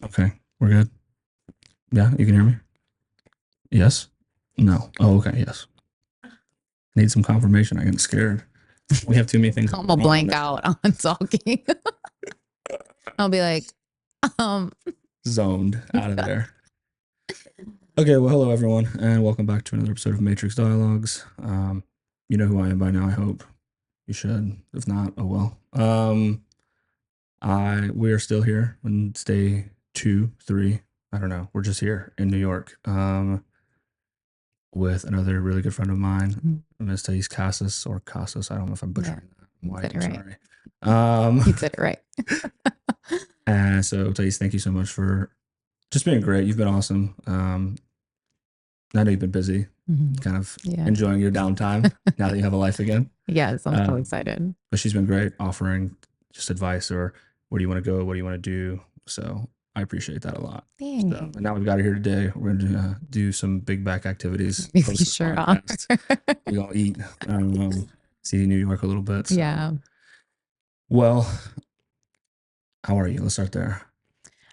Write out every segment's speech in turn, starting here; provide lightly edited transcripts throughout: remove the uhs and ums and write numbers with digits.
Okay, we're good. Yeah, you can hear me? Yes? No. Oh, okay, yes. Need some confirmation. I get scared. We have too many things. I'm gonna blank out on talking. I'll be like, zoned out of there. Okay, well, hello everyone, and welcome back to another episode of Matrix Dialogues. You know who I am by now, I hope. You should. If not, oh well. We are still here on day 2, 3. I don't know. We're just here in New York. With another really good friend of mine, Miss Tahis Casas or Casas. I don't know if I'm butchering that. I'm white. I'm sorry. you said it right. And so Tahis, thank you so much for just being great. You've been awesome. I know you've been busy, kind of enjoying your downtime now that you have a life again. Yes, I'm so excited. But she's been great, offering just advice or where do you want to go, what do you want to do. So I appreciate that a lot. So, and now we've got her here today. We're going to do some big back activities. We sure are. We're going to eat, see New York a little bit. So. Yeah. Well, how are you? Let's start there.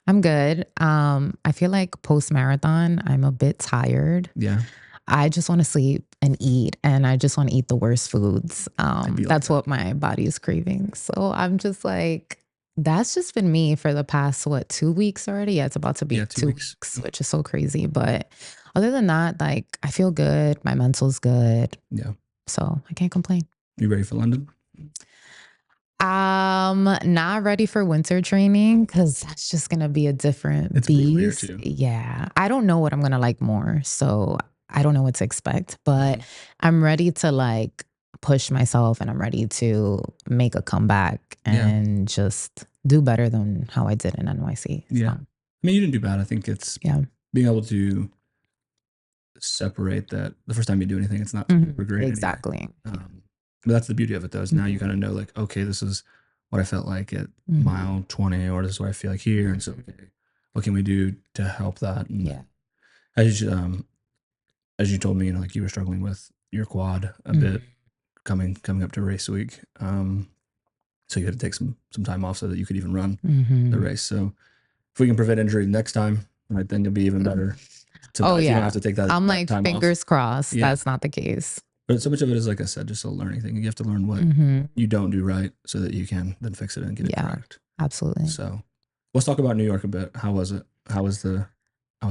I'm good. I feel like post-marathon, I'm a bit tired. Yeah. I just want to sleep and eat, and I just want to eat the worst foods. That's what my body is craving. So I'm just like, that's just been me for the past, 2 weeks already? Yeah, it's about to be 2 weeks, which is so crazy. But other than that, like, I feel good. My mental's good. Yeah. So I can't complain. You ready for London? Not ready for winter training because that's just gonna be a different beast. Yeah. I don't know what I'm gonna like more. So I don't know what to expect, but I'm ready to like push myself and I'm ready to make a comeback and just do better than how I did in NYC. Yeah. I mean, you didn't do bad. I think it's being able to separate that the first time you do anything, it's not super great. Exactly. Anyway. But that's the beauty of it, though, is now you kind of know, like, okay, this is what I felt like at mile 20, or this is what I feel like here. And so, okay, what can we do to help that? And as you told me, like you were struggling with your quad a bit coming up to race week. So you had to take some time off so that you could even run the race. So if we can prevent injury next time, right, then you'll be even better. You don't have to take that. I'm like, fingers crossed. Yeah. That's not the case. But so much of it is, like I said, just a learning thing. You have to learn what you don't do right so that you can then fix it and get it correct. Absolutely. So let's talk about New York a bit. How was it? How was the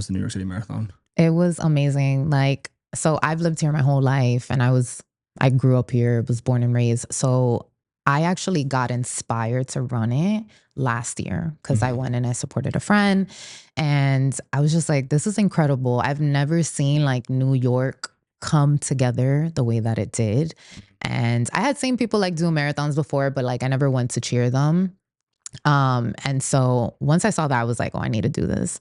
New York City Marathon? It was amazing. Like, so I've lived here my whole life and I grew up here, was born and raised. So I actually got inspired to run it last year because I went and I supported a friend and I was just like, this is incredible. I've never seen like New York come together the way that it did. And I had seen people like do marathons before, but like I never went to cheer them. And so once I saw that, I was like, oh, I need to do this.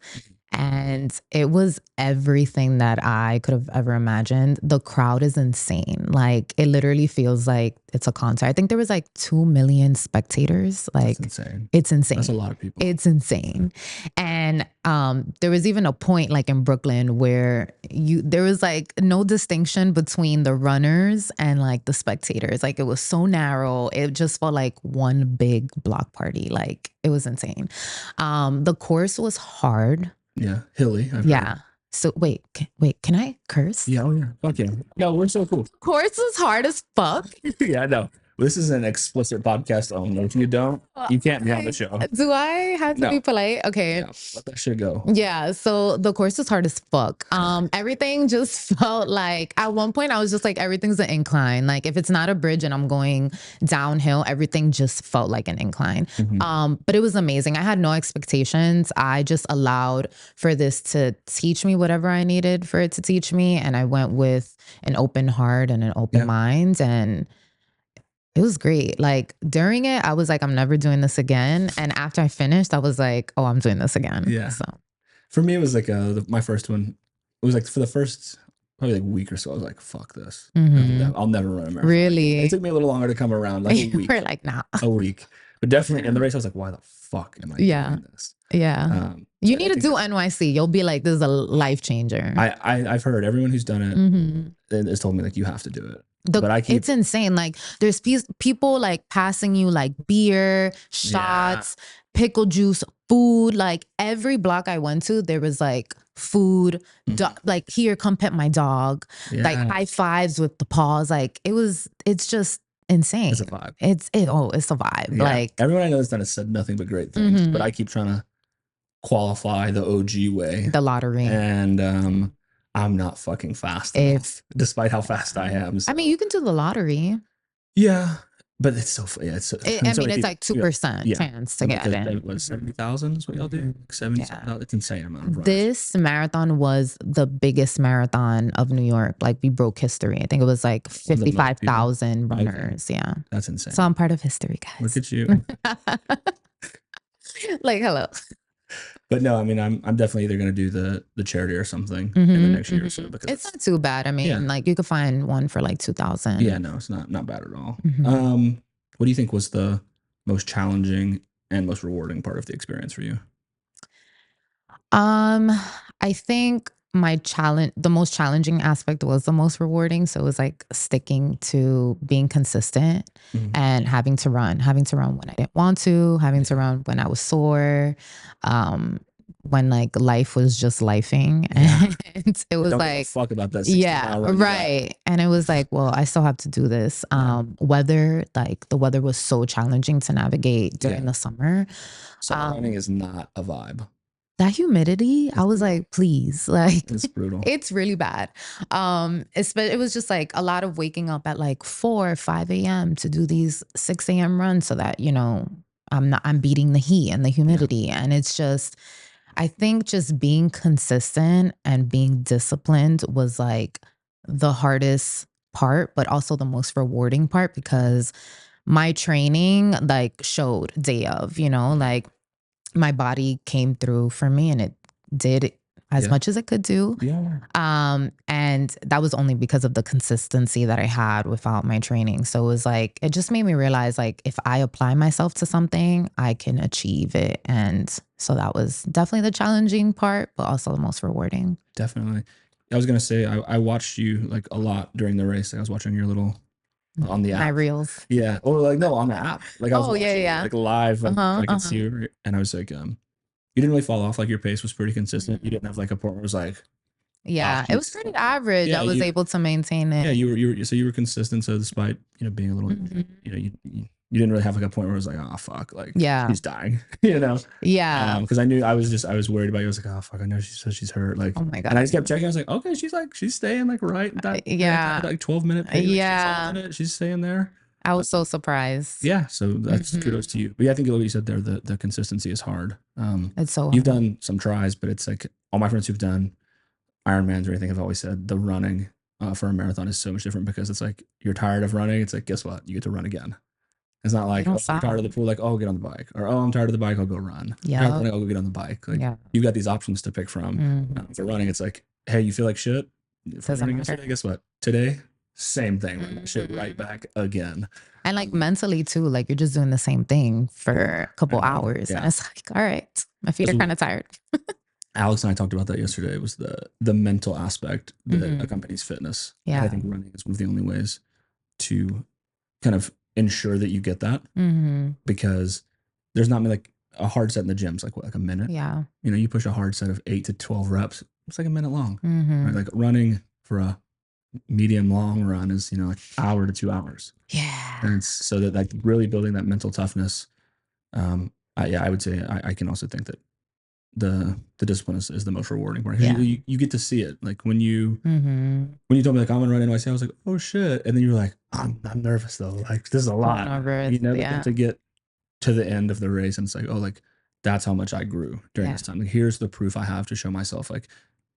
And it was everything that I could have ever imagined. The crowd is insane. Like, it literally feels like it's a concert. I think there was like 2 million spectators. Like, that's insane. It's insane. That's a lot of people. It's insane. And there was even a point like in Brooklyn where there was like no distinction between the runners and like the spectators. Like, it was so narrow. It just felt like one big block party. Like, it was insane. The course was hard. Yeah, hilly. Heard. So wait, can I curse? Yeah, fuck yeah. No, we're so cool. Course is hard as fuck. Yeah, I know. This is an explicit podcast only. If you don't, you can't be on the show. Do I have to be polite? Okay. Yeah, let that shit go. Yeah. So the course is hard as fuck. Everything just felt like, at one point I was just like, everything's an incline. Like, if it's not a bridge and I'm going downhill, everything just felt like an incline. But it was amazing. I had no expectations. I just allowed for this to teach me whatever I needed for it to teach me. And I went with an open heart and an open mind, and it was great. Like, during it, I was like, I'm never doing this again. And after I finished, I was like, oh, I'm doing this again. Yeah. So for me, it was like my first one. It was like for the first probably like week or so, I was like, fuck this. I'll never run a marathon. Really? It took me a little longer to come around, like a week. We're like, nah. A week. But definitely in the race, I was like, why the fuck am I doing this? Yeah. You need to do NYC. You'll be like, this is a life changer. I've heard everyone who's done it has told me like, you have to do it. It's insane. Like, there's people like passing you like beer, shots, pickle juice, food. Like every block I went to, there was like food, like here, come pet my dog, like high fives with the paws. Like it's just insane. It's a vibe. It's a vibe. Yeah. Like everyone I know has done has said nothing but great things, but I keep trying to qualify the OG way, the lottery, and I'm not fucking fast enough, despite how fast I am. So. I mean, you can do the lottery. Yeah, but it's so it's. So, I mean, it's like 2% chance to get it. What 70,000 is what y'all do? 70. It's insane amount of runners. This marathon was the biggest marathon of New York. Like we broke history. I think it was like 55,000 runners. Yeah, that's insane. So I'm part of history, guys. Look at you. Like hello. But no, I mean, I'm definitely either going to do the charity or something in the next year or so, because it's not too bad. I mean, like you could find one for like 2,000. Yeah, no, it's not bad at all. What do you think was the most challenging and most rewarding part of the experience for you? I think the most challenging aspect was the most rewarding. So it was like sticking to being consistent and having to run when I didn't want to, having to run when I was sore, when like life was just lifing. And it was Don't like, give a fuck about that. Yeah, right. And it was like, well, I still have to do this. Weather, like the weather was so challenging to navigate during the summer. Summer running is not a vibe. That humidity, I was like, please, like it's brutal. It's really bad. It was just like a lot of waking up at like 4 or 5 a.m. to do these 6 a.m. runs so that, I'm beating the heat and the humidity. And it's just, I think just being consistent and being disciplined was like the hardest part, but also the most rewarding part, because my training like showed day of, like my body came through for me and it did as much as it could do. And that was only because of the consistency that I had without my training. So it was like, it just made me realize like if I apply myself to something, I can achieve it. And so that was definitely the challenging part, but also the most rewarding. Definitely. I was going to say, I watched you like a lot during the race. I was watching your little on the app. My reels. Yeah. Or like, no, on the app. Like I was watching, like live. I could see you. And I was like, you didn't really fall off. Like your pace was pretty consistent. You didn't have like a point where it was like, it was pretty average. I was able to maintain it. Yeah, you were consistent. So despite being a little, you didn't really have like a point where it was like, oh fuck, like she's dying, because I was worried about you. I was like, oh fuck, I know she says she's hurt, like, oh my god. And I just kept checking. I was like, okay, she's staying like right that like 12-minute pace. She's staying there. I was so surprised. Yeah, so that's kudos to you. But yeah, I think what you said there, the consistency is hard. It's so hard. You've done some tries, but it's like all my friends who've done Ironmans or anything have always said the running for a marathon is so much different, because it's like you're tired of running. It's like, guess what? You get to run again. It's not like, oh, I'm tired of the pool, like, oh, I'll get on the bike. Or, oh, I'm tired of the bike, I'll go run. Yeah. I'll go get on the bike. Like, you've got these options to pick from. For running, it's like, hey, you feel like shit? For running yesterday, guess what? Today, same thing. Run that shit right back again. And like mentally too, like you're just doing the same thing for a couple hours. And it's like, all right, my feet are kind of tired. Alex and I talked about that yesterday. It was the mental aspect that accompanies fitness. Yeah. And I think running is one of the only ways to kind of ensure that you get that, because there's not like a hard set in the gym's like what, like a minute. Yeah. You push a hard set of 8 to 12 reps. It's like a minute long. Right? Like running for a medium long run is, like hour to 2 hours. Yeah. And it's so that like really building that mental toughness. I would say I can also think that the discipline is the most rewarding part. You get to see it. Like when you told me like I'm gonna run NYC, I was like, oh shit. And then you're like, I'm nervous though. Like this is a lot. To get to the end of the race, and it's like, oh, like that's how much I grew during this time. Like here's the proof I have to show myself. Like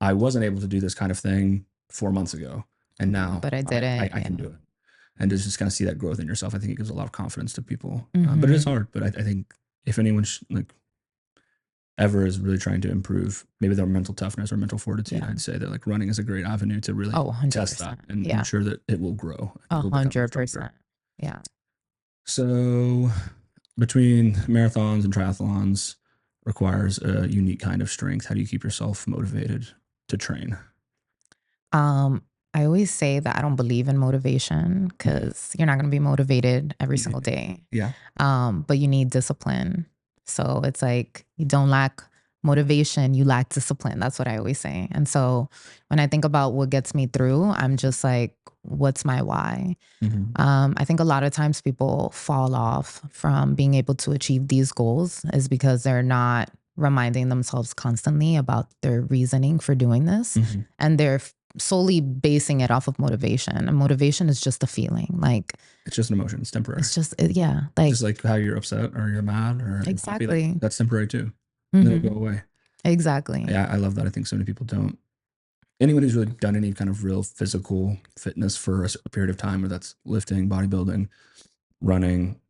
I wasn't able to do this kind of thing 4 months ago, and now but I did it. I can do it. And to just kind of see that growth in yourself, I think it gives a lot of confidence to people. But it is hard. But I think if anyone's like ever is really trying to improve maybe their mental toughness or mental fortitude, I'd say that like running is a great avenue to really test that and ensure that it will grow. 100%. Yeah. So between marathons and triathlons requires a unique kind of strength. How do you keep yourself motivated to train? I always say that I don't believe in motivation, because you're not going to be motivated every single day. Yeah. But you need discipline. So it's like you don't lack motivation, you lack discipline. That's what I always say. And so when I think about what gets me through, I'm just like, what's my why? I think a lot of times people fall off from being able to achieve these goals is because they're not reminding themselves constantly about their reasoning for doing this. And they're solely basing it off of motivation. And motivation is just a feeling. Like, it's just an emotion. It's temporary. it's just, yeah. Like, just like how you're upset or you're mad or exactly. happy, like, that's temporary too. And it'll go away. Exactly. Yeah, I love that. I think so many people don't. Anyone who's really done any kind of real physical fitness for a period of time, whether that's lifting, bodybuilding, running,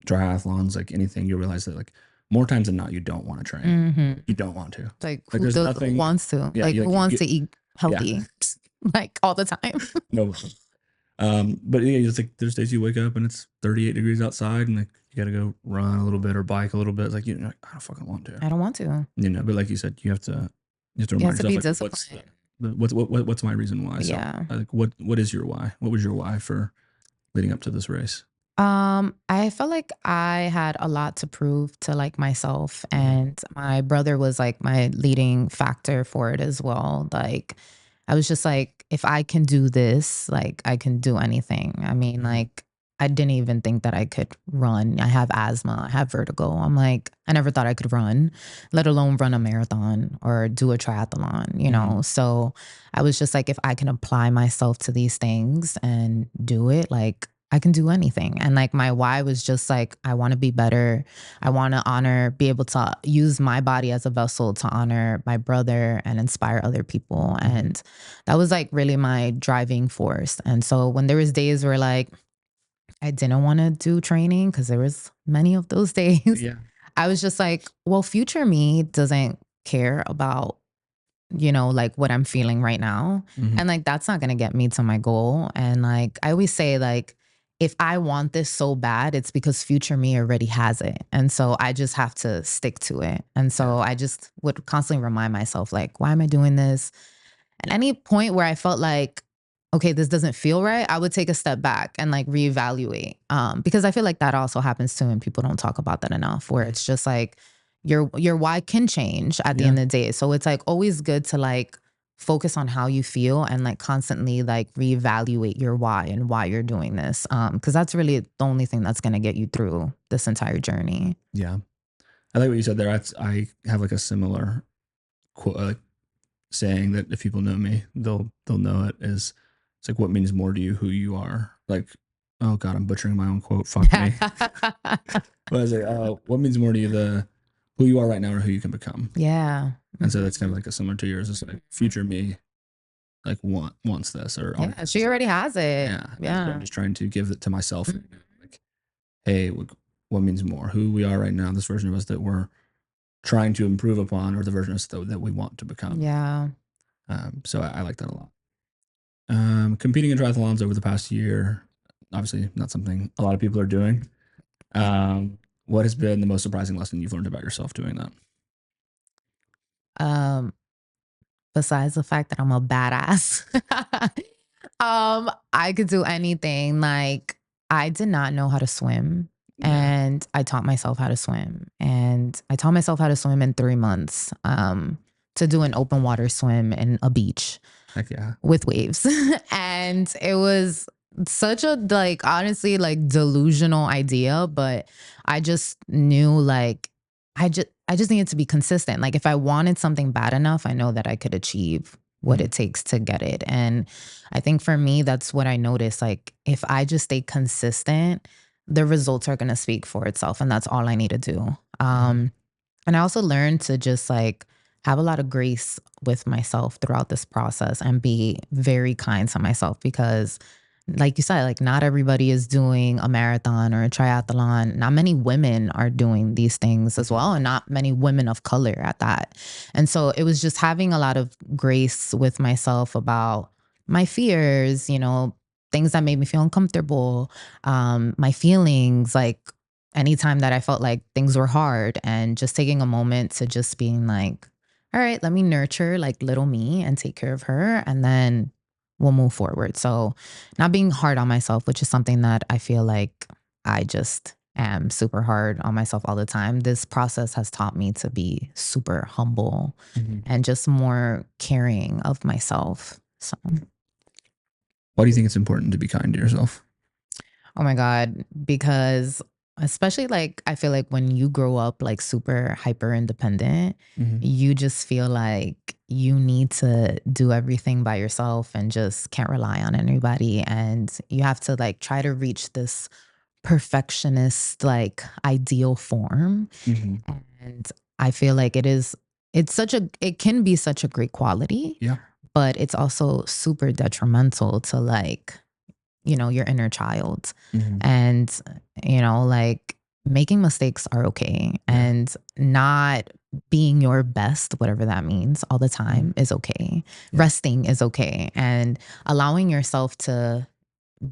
triathlons, like anything, you realize that like more times than not, you don't want to train. You don't want to. Like who wants to? Yeah, like who wants to eat healthy? Yeah. Like all the time. No. But yeah, it's like there's days you wake up and it's 38 degrees outside and like you got to go run a little bit or bike a little bit. It's like, you know, I don't fucking want to. I don't want to. You know, but like you said, you have to remind yourself, be like, disciplined. what's my reason why? So, Yeah. like, what is your why? What was your why for leading up to this race? I felt like I had a lot to prove to like myself, and my brother was like my leading factor for it as well. Like, I was just like, if I can do this, like I can do anything. I mean, like I didn't even think that I could run. I have asthma, I have vertigo. I'm like, I never thought I could run, let alone run a marathon or do a triathlon, you know? So I was just like, if I can apply myself to these things and do it, like I can do anything. And like my why was just like, I want to be better. I want to be able to use my body as a vessel to honor my brother and inspire other people. And that was like really my driving force. And so when there was days where like, I didn't want to do training because there was many of those days. Yeah. I was just like, well, future me doesn't care about, you know, like what I'm feeling right now. And like, that's not going to get me to my goal. And like, I always say like, if I want this so bad, it's because future me already has it. And so I just have to stick to it. And so I just would constantly remind myself, like, why am I doing this? At any point where I felt like, okay, this doesn't feel right, I would take a step back and like reevaluate. Because I feel like that also happens too, and people don't talk about that enough, where it's just like your why can change at the end of the day. So it's like always good to like focus on how you feel and like constantly like reevaluate your why and why you're doing this. Because that's really the only thing that's gonna get you through this entire journey. Yeah. I like what you said there. I have like a similar quote, saying that if people know me, they'll know it is. It's like, what means more to you, who you are? Like, oh God, I'm butchering my own quote. Fuck me. But I was like, what means more to you, who you are right now or who you can become? Yeah. And so that's kind of like a similar to yours. It's like future me, like wants this or yeah, she already has it. Yeah. I'm just trying to give it to myself. Like, hey, what means more? Who we are right now, this version of us that we're trying to improve upon, or the version of us that we want to become. Yeah. So I like that a lot. Competing in triathlons over the past year, obviously not something a lot of people are doing. What has been the most surprising lesson you've learned about yourself doing that? Besides the fact that I'm a badass, I could do anything. Like I did not know how to swim. And I taught myself how to swim. And I taught myself how to swim in 3 months to do an open water swim in a beach. Heck yeah. With waves. And it was such a like honestly like delusional idea, but I just knew like I just needed to be consistent. Like if I wanted something bad enough, I know that I could achieve what it takes to get it. And I think for me, that's what I noticed. Like if I just stay consistent, the results are going to speak for itself. And that's all I need to do. And I also learned to just like have a lot of grace with myself throughout this process and be very kind to myself because like you said, like not everybody is doing a marathon or a triathlon. Not many women are doing these things as well. And not many women of color at that. And so it was just having a lot of grace with myself about my fears, you know, things that made me feel uncomfortable, my feelings, like anytime that I felt like things were hard and just taking a moment to just being like, all right, let me nurture like little me and take care of her. And then we'll move forward. So not being hard on myself, which is something that I feel like I just am super hard on myself all the time, this process has taught me to be super humble and just more caring of myself. So, why do you think it's important to be kind to yourself? oh my God, because especially like I feel like when you grow up like super hyper independent, you just feel like you need to do everything by yourself and just can't rely on anybody. And you have to like try to reach this perfectionist like ideal form. And I feel like it can be such a great quality. Yeah. But it's also super detrimental to like, your inner child. And, like making mistakes are okay. And not being your best, whatever that means, all the time is okay. Resting is okay. And allowing yourself to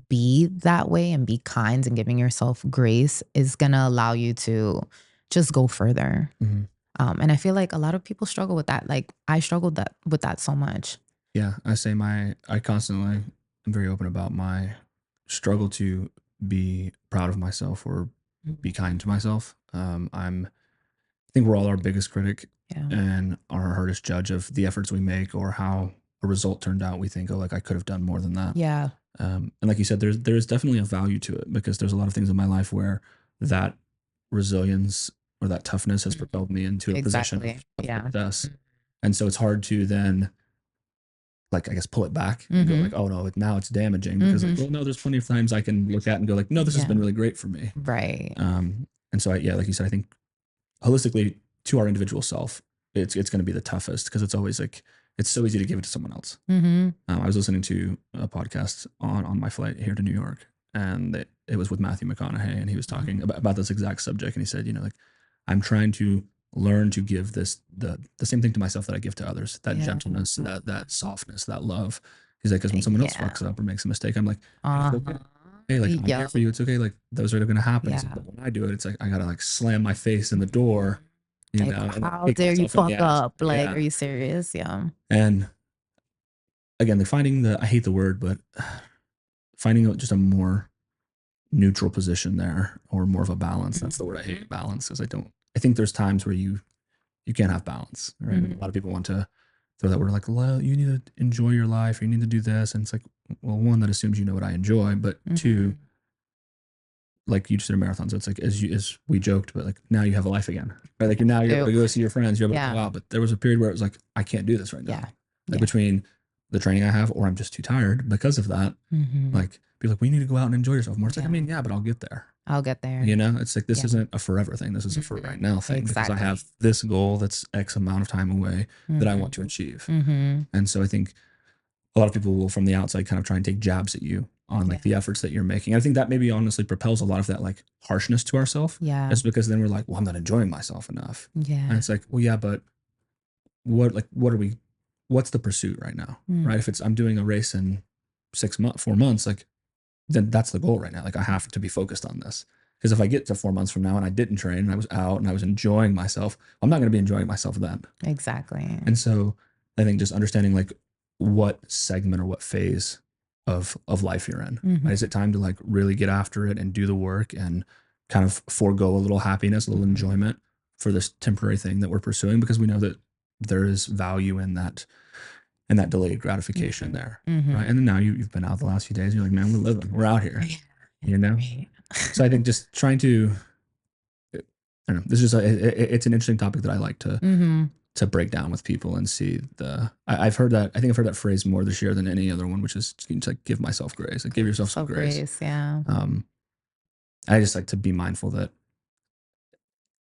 be that way and be kind and giving yourself grace is going to allow you to just go further. And I feel like a lot of people struggle with that. Like I struggled with that so much. Yeah. I constantly am very open about my struggle to be proud of myself or be kind to myself. I think we're all our biggest critic and our hardest judge of the efforts we make or how a result turned out. We think, oh, like I could have done more than that. Yeah. And like you said, there's definitely a value to it because there's a lot of things in my life where that resilience or that toughness has propelled me into a position of success. And so it's hard to then, like, I guess, pull it back and go like, oh no, now it's damaging because like, well, no, there's plenty of times I can look at and go like, no, this has been really great for me. Right. And so like you said, I think holistically to our individual self, it's going to be the toughest because it's always like, it's so easy to give it to someone else. I was listening to a podcast on my flight here to New York, and it was with Matthew McConaughey, and he was talking about this exact subject. And he said, like, I'm trying to learn to give the same thing to myself that I give to others, that gentleness, that softness, that love. He's like, because when someone else fucks up or makes a mistake, I'm like, it's okay. Hey, like I'm here for you. It's okay. Like those are going to happen. Said, but when I do it, it's like I gotta like slam my face in the door. You know, how dare you fuck up? Like, are you serious? Yeah. And again, like I hate the word, but finding just a more neutral position there or more of a balance. That's the word I hate, balance, because I think there's times where you can't have balance, right? A lot of people want to throw that word like, well, you need to enjoy your life or you need to do this. And it's like, well, one, that assumes you know what I enjoy, but two, like you just did a marathon. So it's like, as we joked, but like now you have a life again, right? Like you're able to go see your friends, you're able to go out, but there was a period where it was like, I can't do this right now. Like between the training I have, or I'm just too tired because of that. Like be like, we need to go out and enjoy yourself more. It's like, I mean, yeah, but I'll get there. It's like, this isn't a forever thing. This is a for right now thing because I have this goal that's X amount of time away that I want to achieve. And so I think a lot of people will from the outside kind of try and take jabs at you on like the efforts that you're making. I think that maybe honestly propels a lot of that like harshness to ourselves. It's because then we're like, well, I'm not enjoying myself enough. And it's like, well, yeah, but what's the pursuit right now? Right? If I'm doing a race in 4 months, like then that's the goal right now. Like I have to be focused on this. Because if I get to 4 months from now and I didn't train and I was out and I was enjoying myself, I'm not going to be enjoying myself then. Exactly. And so I think just understanding like what segment or what phase of life you're in. Right? Is it time to like really get after it and do the work and kind of forego a little happiness, a little enjoyment for this temporary thing that we're pursuing? Because we know that there is value in that delayed gratification there. Right. And then now you've been out the last few days, you're like, man, we're living, we're out here, So I think just trying to, I don't know, this is it's an interesting topic that I like to break down with people and see I've heard that, I think I've heard that phrase more this year than any other one, which is to like give myself grace, like give yourself some grace. Yeah. I just like to be mindful that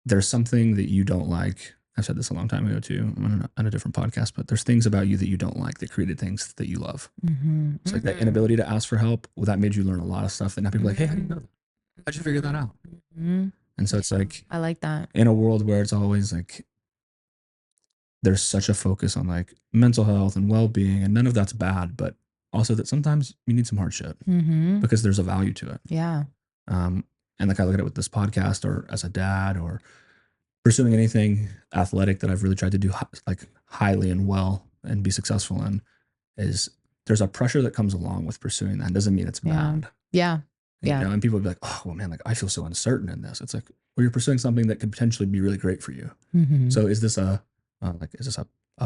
there's something that you don't like. I've said this a long time ago too on a different podcast, but there's things about you that you don't like that created things that you love. It's like that inability to ask for help. Well, that made you learn a lot of stuff that now people are like, hey, how do you know that? How'd you figure that out? And so it's like, I like that. In a world where it's always like, there's such a focus on like mental health and well-being, and none of that's bad, but also that sometimes you need some hardship because there's a value to it. Yeah. And like I look at it with this podcast or as a dad or pursuing anything athletic that I've really tried to do like highly and well and be successful in, is there's a pressure that comes along with pursuing that. It doesn't mean it's bad. Yeah. You know, and people would be like, oh, well, man, like I feel so uncertain in this. It's like, well, you're pursuing something that could potentially be really great for you. So is this a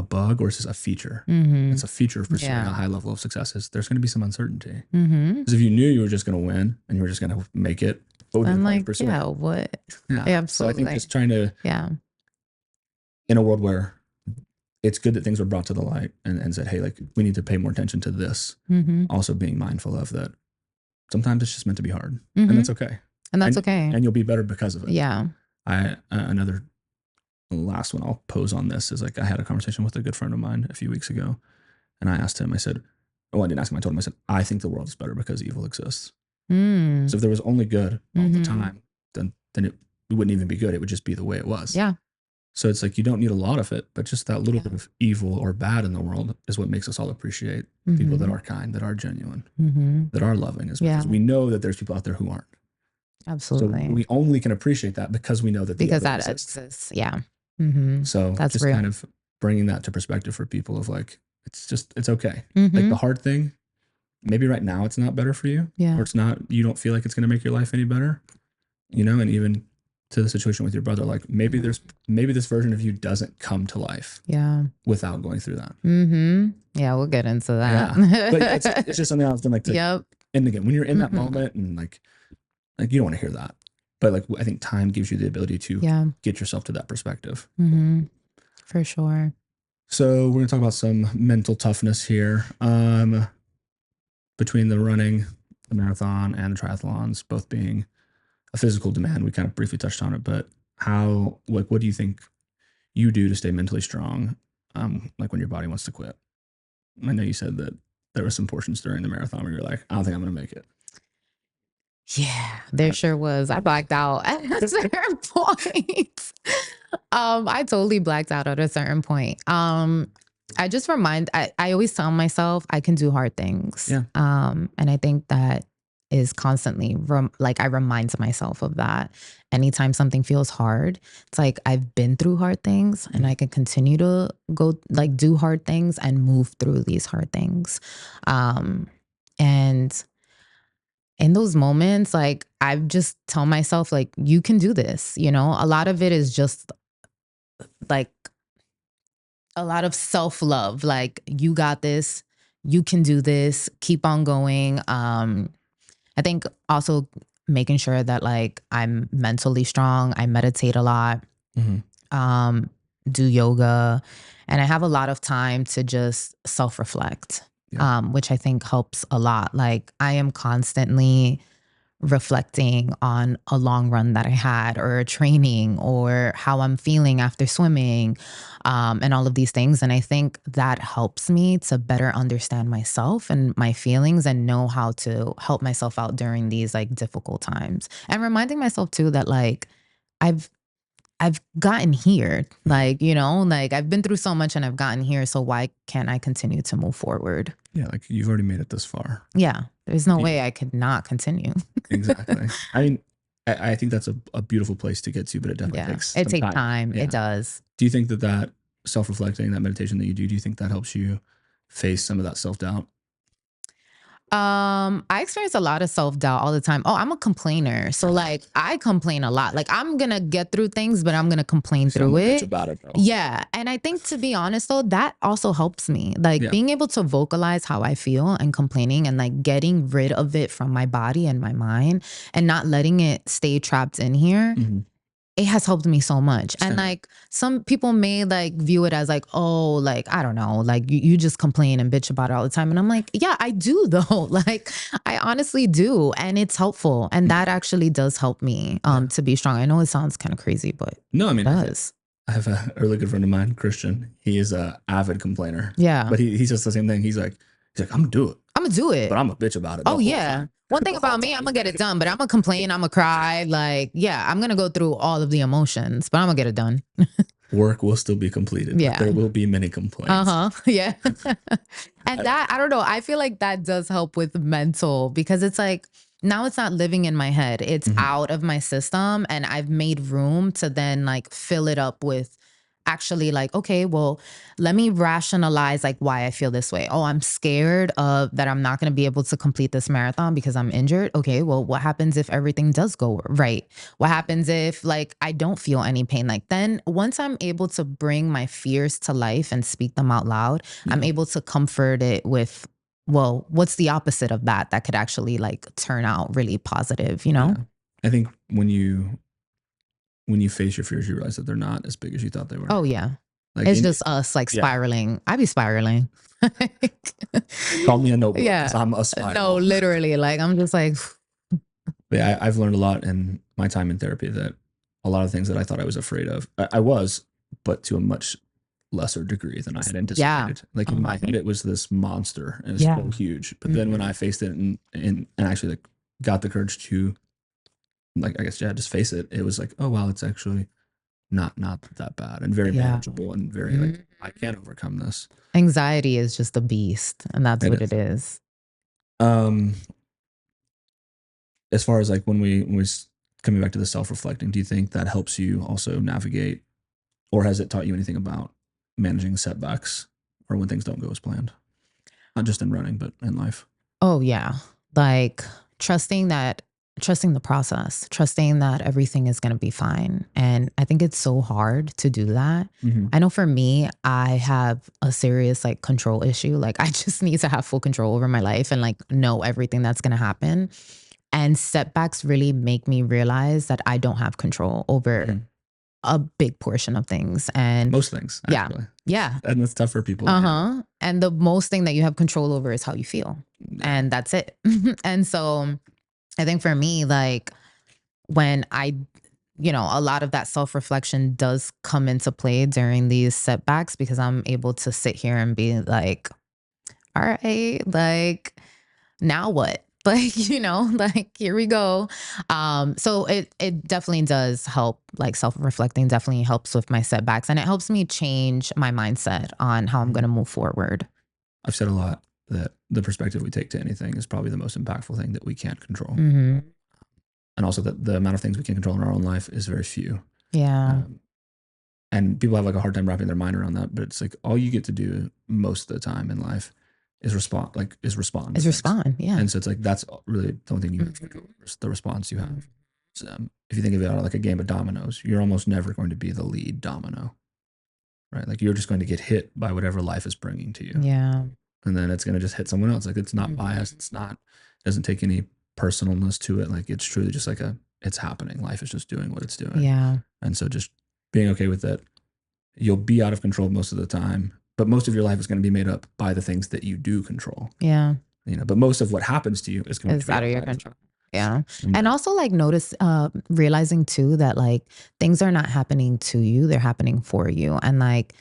bug or is this a feature? It's a feature of pursuing a high level of success. There's going to be some uncertainty. Because if you knew you were just going to win and you were just going to make it, what would you pursue? Yeah, what? Yeah, absolutely. So I think just trying to, in a world where it's good that things were brought to the light and said, hey, like we need to pay more attention to this. Also being mindful of that. Sometimes it's just meant to be hard, and that's okay. And that's okay. And you'll be better because of it. Yeah. Another last one I'll pose on this is like I had a conversation with a good friend of mine a few weeks ago, and I asked him. I said, "Oh, I didn't ask him. I told him. I said, I think the world is better because evil exists. So if there was only good all the time, then it wouldn't even be good. It would just be the way it was. Yeah. So it's like you don't need a lot of it, but just that little bit of evil or bad in the world is what makes us all appreciate people that are kind, that are genuine, that are loving, is because we know that there's people out there who aren't. Absolutely. So we only can appreciate that because we know that that exists. Yeah. So that's just real. kind of bringing that to perspective for people of like, it's okay. Like the hard thing, maybe right now it's not better for you, or it's not, you don't feel like it's going to make your life any better, you know, and even to the situation with your brother, like maybe this version of you doesn't come to life without going through that. Yeah, we'll get into that. But it's just something I often like to, and again, when you're in that moment and like you don't want to hear that, but like I think time gives you the ability to get yourself to that perspective. For sure. So we're going to talk about some mental toughness here. Between the running, the marathon, and the triathlons, both being a physical demand, we kind of briefly touched on it, but what do you think you do to stay mentally strong? Like when your body wants to quit. I know you said that there were some portions during the marathon where you're like, I don't think I'm going to make it. Yeah, there sure was. I blacked out at a certain point. I totally blacked out at a certain point. I just I always tell myself I can do hard things. And I think that is constantly I remind myself of that. Anytime something feels hard, it's like I've been through hard things and I can continue to go like do hard things and move through these hard things. And in those moments, like I just tell myself, like, you can do this. You know, a lot of it is just like a lot of self-love. Like, you got this, you can do this, keep on going. I think also making sure that like I'm mentally strong. I meditate a lot, do yoga, and I have a lot of time to just self-reflect. Which I think helps a lot. Like I am constantly reflecting on a long run that I had or a training or how I'm feeling after swimming, and all of these things. And I think that helps me to better understand myself and my feelings and know how to help myself out during these like difficult times. And reminding myself too that like I've gotten here, like, you know, like I've been through so much and I've gotten here. So why can't I continue to move forward? Yeah. Like you've already made it this far. Yeah. There's no way I could not continue. Exactly. I mean, I think that's a beautiful place to get to, but it definitely takes time. It does. Do you think that self-reflecting, that meditation that you do you think that helps you face some of that self-doubt? I experience a lot of self-doubt all the time. Oh, I'm a complainer. So like I complain a lot. Like I'm going to get through things, but I'm going to complain through it. About it though. Yeah. And I think to be honest though, that also helps me. Like being able to vocalize how I feel and complaining and like getting rid of it from my body and my mind and not letting it stay trapped in here. It has helped me so much. And like some people may like view it as like, oh, like, I don't know, like you just complain and bitch about it all the time. And I'm like, yeah, I do though. Like I honestly do. And it's helpful. And that actually does help me to be strong. I know it sounds kind of crazy, but no, I mean, it does. I have a really good friend of mine, Christian. He is a avid complainer. Yeah. But he's just the same thing. He's like, I'm gonna do it. I'm gonna do it. But I'm a bitch about it. Oh yeah. One thing about me, I'm gonna get it done, but I'm gonna complain, I'm gonna cry. Like, yeah, I'm gonna go through all of the emotions, but I'm gonna get it done. Work will still be completed. Yeah. There will be many complaints. Yeah. And that, I don't know, I feel like that does help with mental because it's like, now it's not living in my head. It's out of my system and I've made room to then like fill it up with actually like, okay, well, let me rationalize like why I feel this way. Oh, I'm scared of that I'm not going to be able to complete this marathon because I'm injured. Okay, well, what happens if everything does go right? What happens if like I don't feel any pain? Like then once I'm able to bring my fears to life and speak them out loud, I'm able to comfort it with, well, what's the opposite of that that could actually like turn out really positive, you know? Yeah. I think when you face your fears, you realize that they're not as big as you thought they were. Oh yeah. Like It's just us like spiraling. I be spiraling. Call me a notebook because Yeah. I'm a spiral. No, literally. Like I'm just like, But yeah, I've learned a lot in my time in therapy that a lot of things that I thought I was afraid of, I was, but to a much lesser degree than I had anticipated. Like in my head, it was this monster and it's so huge. But then when I faced it and actually like got the courage to, like, I guess, yeah, just face it, it was like, oh, wow, it's actually not that bad and very manageable and very like, I can overcome this. Anxiety is just a beast, and that's what it is. As far as like when we coming back to the self-reflecting, do you think that helps you also navigate, or has it taught you anything about managing setbacks or when things don't go as planned? Not just in running, but in life. Oh yeah. Like trusting the process, trusting that everything is going to be fine. And I think it's so hard to do that. I know for me, I have a serious like control issue. Like I just need to have full control over my life and like know everything that's going to happen. And setbacks really make me realize that I don't have control over a big portion of things. And most things, actually. Yeah. And it's tough for people. And the most thing that you have control over is how you feel. And that's it. And so I think for me, like when a lot of that self-reflection does come into play during these setbacks because I'm able to sit here and be like, all right, like now what? Like, like here we go. So it definitely does help, like self-reflecting definitely helps with my setbacks, and it helps me change my mindset on how I'm going to move forward. I've said a lot that the perspective we take to anything is probably the most impactful thing that we can't control. And also that the amount of things we can control in our own life is very few. Yeah. And people have like a hard time wrapping their mind around that, but it's like all you get to do most of the time in life is respond. Yeah. And so it's like that's really the only thing you have control over, the response you have. So, if you think of it like a game of dominoes, you're almost never going to be the lead domino, right? Like you're just going to get hit by whatever life is bringing to you. Yeah. And then it's going to just hit someone else. Like it's not biased. It doesn't take any personalness to it. Like it's truly just like it's happening. Life is just doing what it's doing. Yeah. And so just being okay with that. You'll be out of control most of the time, but most of your life is going to be made up by the things that you do control. Yeah. But most of what happens to you is going to be out of your control. Yeah. And also like realizing too that like things are not happening to you, they're happening for you. And like,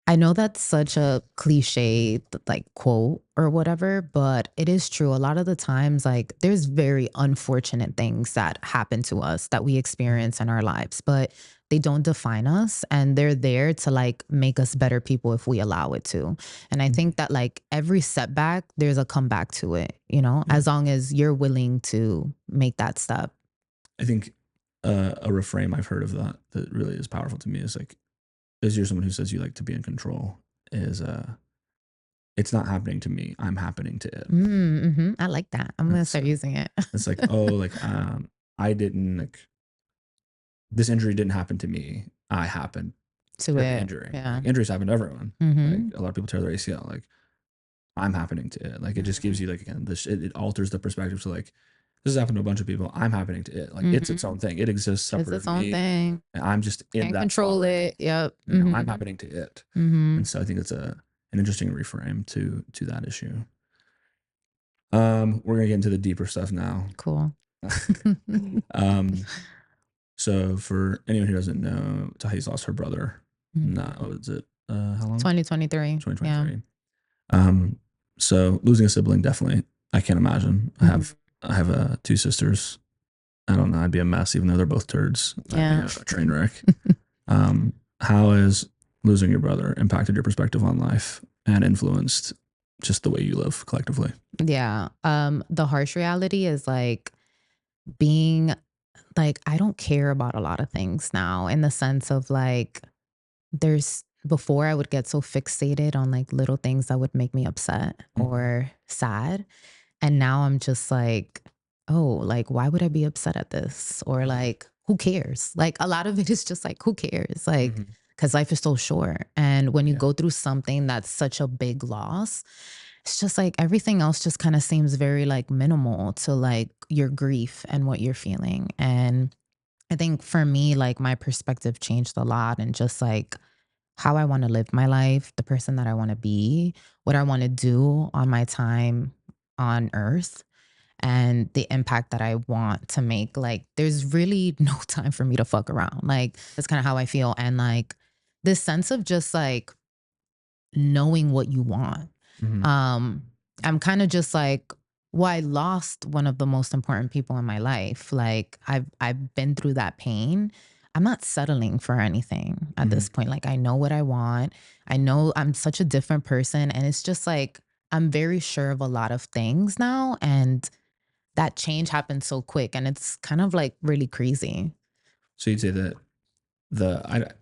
I know that's such a cliche like quote or whatever, but it is true. A lot of the times, like there's very unfortunate things that happen to us that we experience in our lives, but they don't define us, and they're there to like make us better people if we allow it to. And I think that like every setback, there's a comeback to it, as long as you're willing to make that step. I think a reframe I've heard of that really is powerful to me is like, as you're someone who says you like to be in control, is it's not happening to me, I'm happening to it. I like that. I'm gonna start using it. It's like, oh, like I didn't like this injury didn't happen to me. I happened to the it. injury. Yeah. Like, injuries happen to everyone. Like a lot of people tear their ACL. Like I'm happening to it. Like it just gives you like again this it alters the perspective to like this has happened to a bunch of people. I'm happening to it. Like it's its own thing. It exists separate. It's its own thing. And I'm just in Can't that control spot. it. Yep. I'm happening to it. And so I think it's an interesting reframe to that issue. We're gonna get into the deeper stuff now. Cool. So for anyone who doesn't know, Tahis lost her brother. What was it? How long? 2023. 2023. Yeah. So losing a sibling, definitely. I can't imagine. I have 2 sisters. I don't know. I'd be a mess, even though they're both turds. Yeah. A train wreck. How has losing your brother impacted your perspective on life and influenced just the way you live collectively? Yeah. The harsh reality is like being like, I don't care about a lot of things now, in the sense of like before I would get so fixated on like little things that would make me upset or sad. And now I'm just like, oh, like, why would I be upset at this? Or like, who cares? Like, a lot of it is just like, who cares? Like, because life is so short. And when you go through something that's such a big loss, it's just like everything else just kind of seems very like minimal to like your grief and what you're feeling. And I think for me, like my perspective changed a lot, and just like how I want to live my life, the person that I want to be, what I want to do on my time on earth, and the impact that I want to make. Like, there's really no time for me to fuck around. Like, that's kind of how I feel. And like this sense of just like knowing what you want. I'm kind of just like, well, I lost one of the most important people in my life. Like, I've been through that pain. I'm not settling for anything at this point. Like, I know what I want. I know I'm such a different person. And it's just like, I'm very sure of a lot of things now. And that change happened so quick. And it's kind of like really crazy. So you'd say that the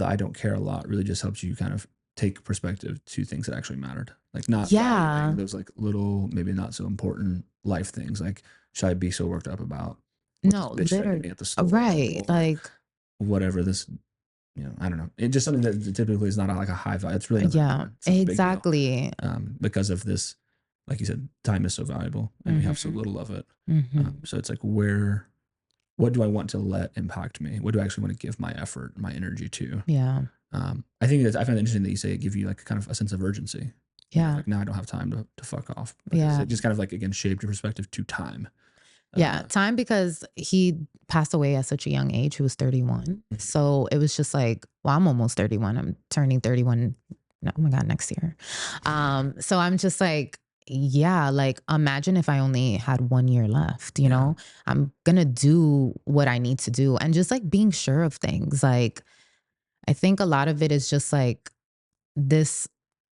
I don't care a lot really just helps you kind of take perspective to things that actually mattered. Like, not valuing those like little, maybe not so important life things. Like, should I be so worked up about No, this bitch said to literally. me at the store? Right. Or Like, whatever this, I don't know. It's just something that typically is not like a high value. It's really not yeah, it's not a big deal. exactly. Because of this, like you said, time is so valuable and we have so little of it. So it's like, what do I want to let impact me? What do I actually want to give my effort, my energy to? Yeah. I think I find it interesting that you say it gives you like kind of a sense of urgency. Yeah. Like, now I don't have time to fuck off. Yeah. It just kind of like, again, shaped your perspective to time. Yeah. Time, because he passed away at such a young age. He was 31. So it was just like, well, I'm almost 31. I'm turning 31. No, oh my God, next year. So I'm just like, yeah, like imagine if I only had 1 year left, you know, I'm going to do what I need to do, and just like being sure of things. Like, I think a lot of it is just like this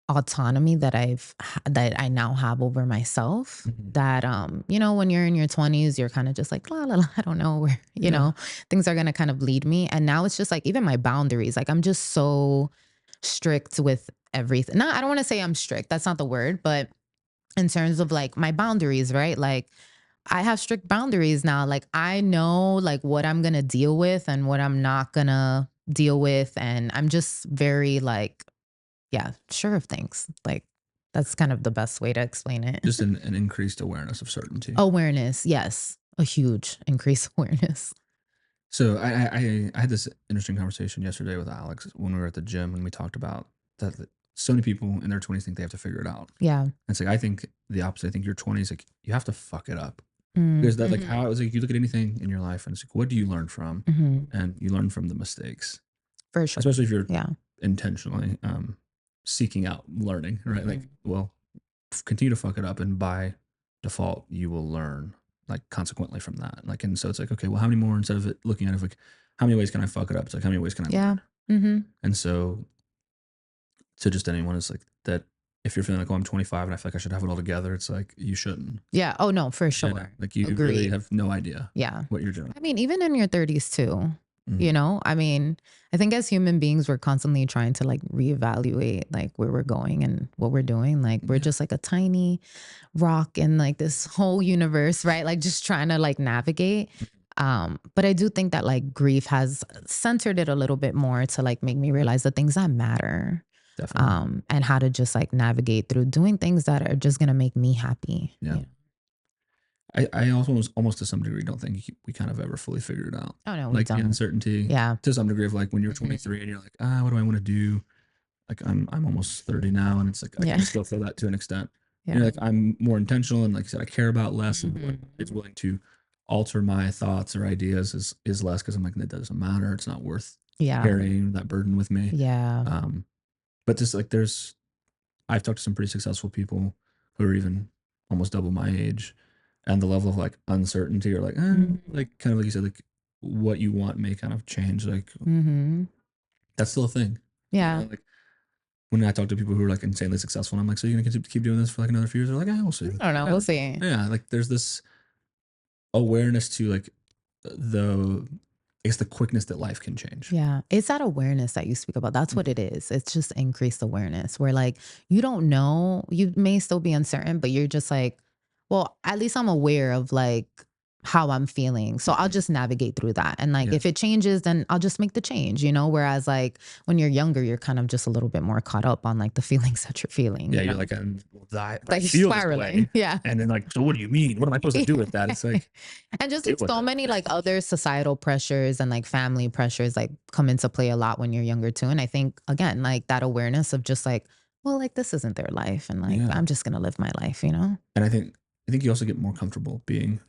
autonomy that that I now have over myself, that you know, when you're in your 20s, you're kind of just like, la la la, I don't know where, you know, things are going to kind of lead me. And now it's just like, even my boundaries, like I'm just so strict with everything. No, I don't want to say I'm strict, that's not the word, but in terms of like my boundaries, right? Like, I have strict boundaries now. Like, I know like what I'm going to deal with and what I'm not going to deal with. And I'm just very like, yeah, sure of things. Like, that's kind of the best way to explain it. Just an increased awareness of certainty. Awareness, yes. A huge increased awareness. So I had this interesting conversation yesterday with Alex when we were at the gym, and we talked about that so many people in their 20s think they have to figure it out. Yeah. And it's like, I think the opposite. I think your 20s, like, you have to fuck it up. Because that, like, how it was like, you look at anything in your life and it's like, what do you learn from? And you learn from the mistakes. For sure. Especially if you're intentionally seeking out learning, right? Like, well, continue to fuck it up, and by default, you will learn, like, consequently from that. Like, and so it's like, okay, well, how many more, instead of it looking at it like, how many ways can I fuck it up? It's like, how many ways can I learn? And so to just anyone, it's like that, if you're feeling like, oh, I'm 25 and I feel like I should have it all together, it's like, you shouldn't. Yeah. Oh no, for sure. Like, you really have no idea what you're doing. I mean, even in your 30s too, you know, I mean, I think as human beings, we're constantly trying to like reevaluate like where we're going and what we're doing. Like, we're just like a tiny rock in like this whole universe, right? Like, just trying to like navigate. But I do think that like grief has centered it a little bit more to like make me realize the things that matter. Definitely. And how to just like navigate through doing things that are just going to make me happy. Yeah. You know? I also almost to some degree don't think we kind of ever fully figured it out. Oh no, like the uncertainty. Yeah. To some degree of like when you're 23 and you're like, what do I want to do? Like, I'm almost 30 now, and it's like, I can still feel that to an extent. Yeah. You're like, I'm more intentional, and like I said, I care about less, and what it's willing to alter my thoughts or ideas is less, because I'm like, that doesn't matter. It's not worth carrying that burden with me. Yeah. But just like, I've talked to some pretty successful people who are even almost double my age, and the level of like uncertainty, or like, like kind of like you said, like what you want may kind of change. Like, that's still a thing. Yeah. You know, like, when I talk to people who are like insanely successful, and I'm like, so you're gonna keep doing this for like another few years? They're like, we'll see. I don't know. We'll see. Yeah. Like, there's this awareness to like I guess the quickness that life can change. Yeah. It's that awareness that you speak about. That's what it is. It's just increased awareness where like you don't know, you may still be uncertain, but you're just like, well, at least I'm aware of like how I'm feeling. So I'll just navigate through that. And like Yeah. if it changes, then I'll just make the change, you know? Whereas like when you're younger, you're kind of just a little bit more caught up on like the feelings that you're feeling. Yeah, you you're know? like, I Like feel this spiraling. way. Yeah. And then like, so what do you mean? What am I supposed to do with that? It's like, And just deal like with so it. many like other societal pressures and like family pressures like come into play a lot when you're younger too. And I think again, like that awareness of just like, well, like this isn't their life. And like, Yeah. I'm just going to live my life, you know? And I think you also get more comfortable being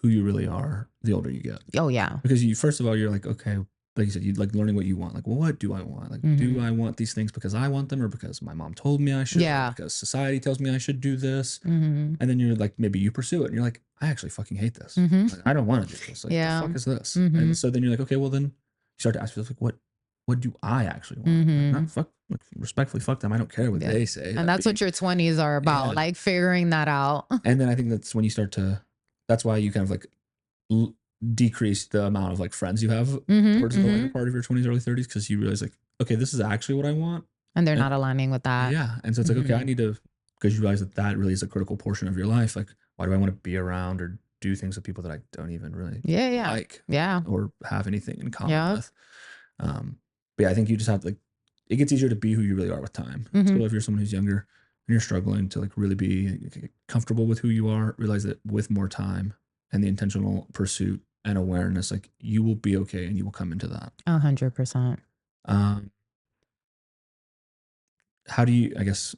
who you really are the older you get. Oh yeah. Because you, first of all, you're like, okay, like you said, you like learning what you want. Like, well, what do I want? Like, do I want these things because I want them, or because my mom told me I should, or because society tells me I should do this? And then you're like, maybe you pursue it, and you're like, I actually fucking hate this. Like, I don't want to do this. Like, the fuck is this? And so then you're like, okay, well then you start to ask yourself, like, what do I actually want? Like, not fuck, like, respectfully, fuck them. I don't care what they say. And that's what your 20s are about, like figuring that out. And then I think that's when you start to, that's why you kind of like decrease the amount of like friends you have towards the later part of your 20s, early 30s, because you realize like, okay, this is actually what I want. And they're not aligning with that. Yeah. And so it's like, okay, I need to, because you realize that that really is a critical portion of your life. Like, why do I want to be around or do things with people that I don't even really like or have anything in common with? But yeah, I think you just have to, like, it gets easier to be who you really are with time. So if you're someone who's younger and you're struggling to like really be comfortable with who you are, realize that with more time and the intentional pursuit and awareness, like you will be okay and you will come into that. 100%. How do you, I guess,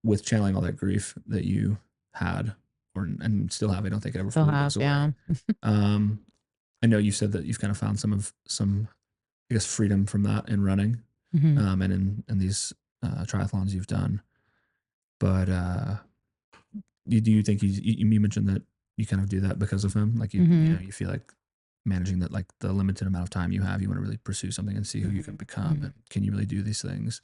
with channeling all that grief that you had and still have, I don't think it ever fully goes away. Yeah. I know you said that you've kind of found some I guess freedom from that in running, and in these triathlons you've done. But do you think you mentioned that you kind of do that because of him? Like you know, you feel like managing that, like the limited amount of time you have, you want to really pursue something and see who you can become, and can you really do these things?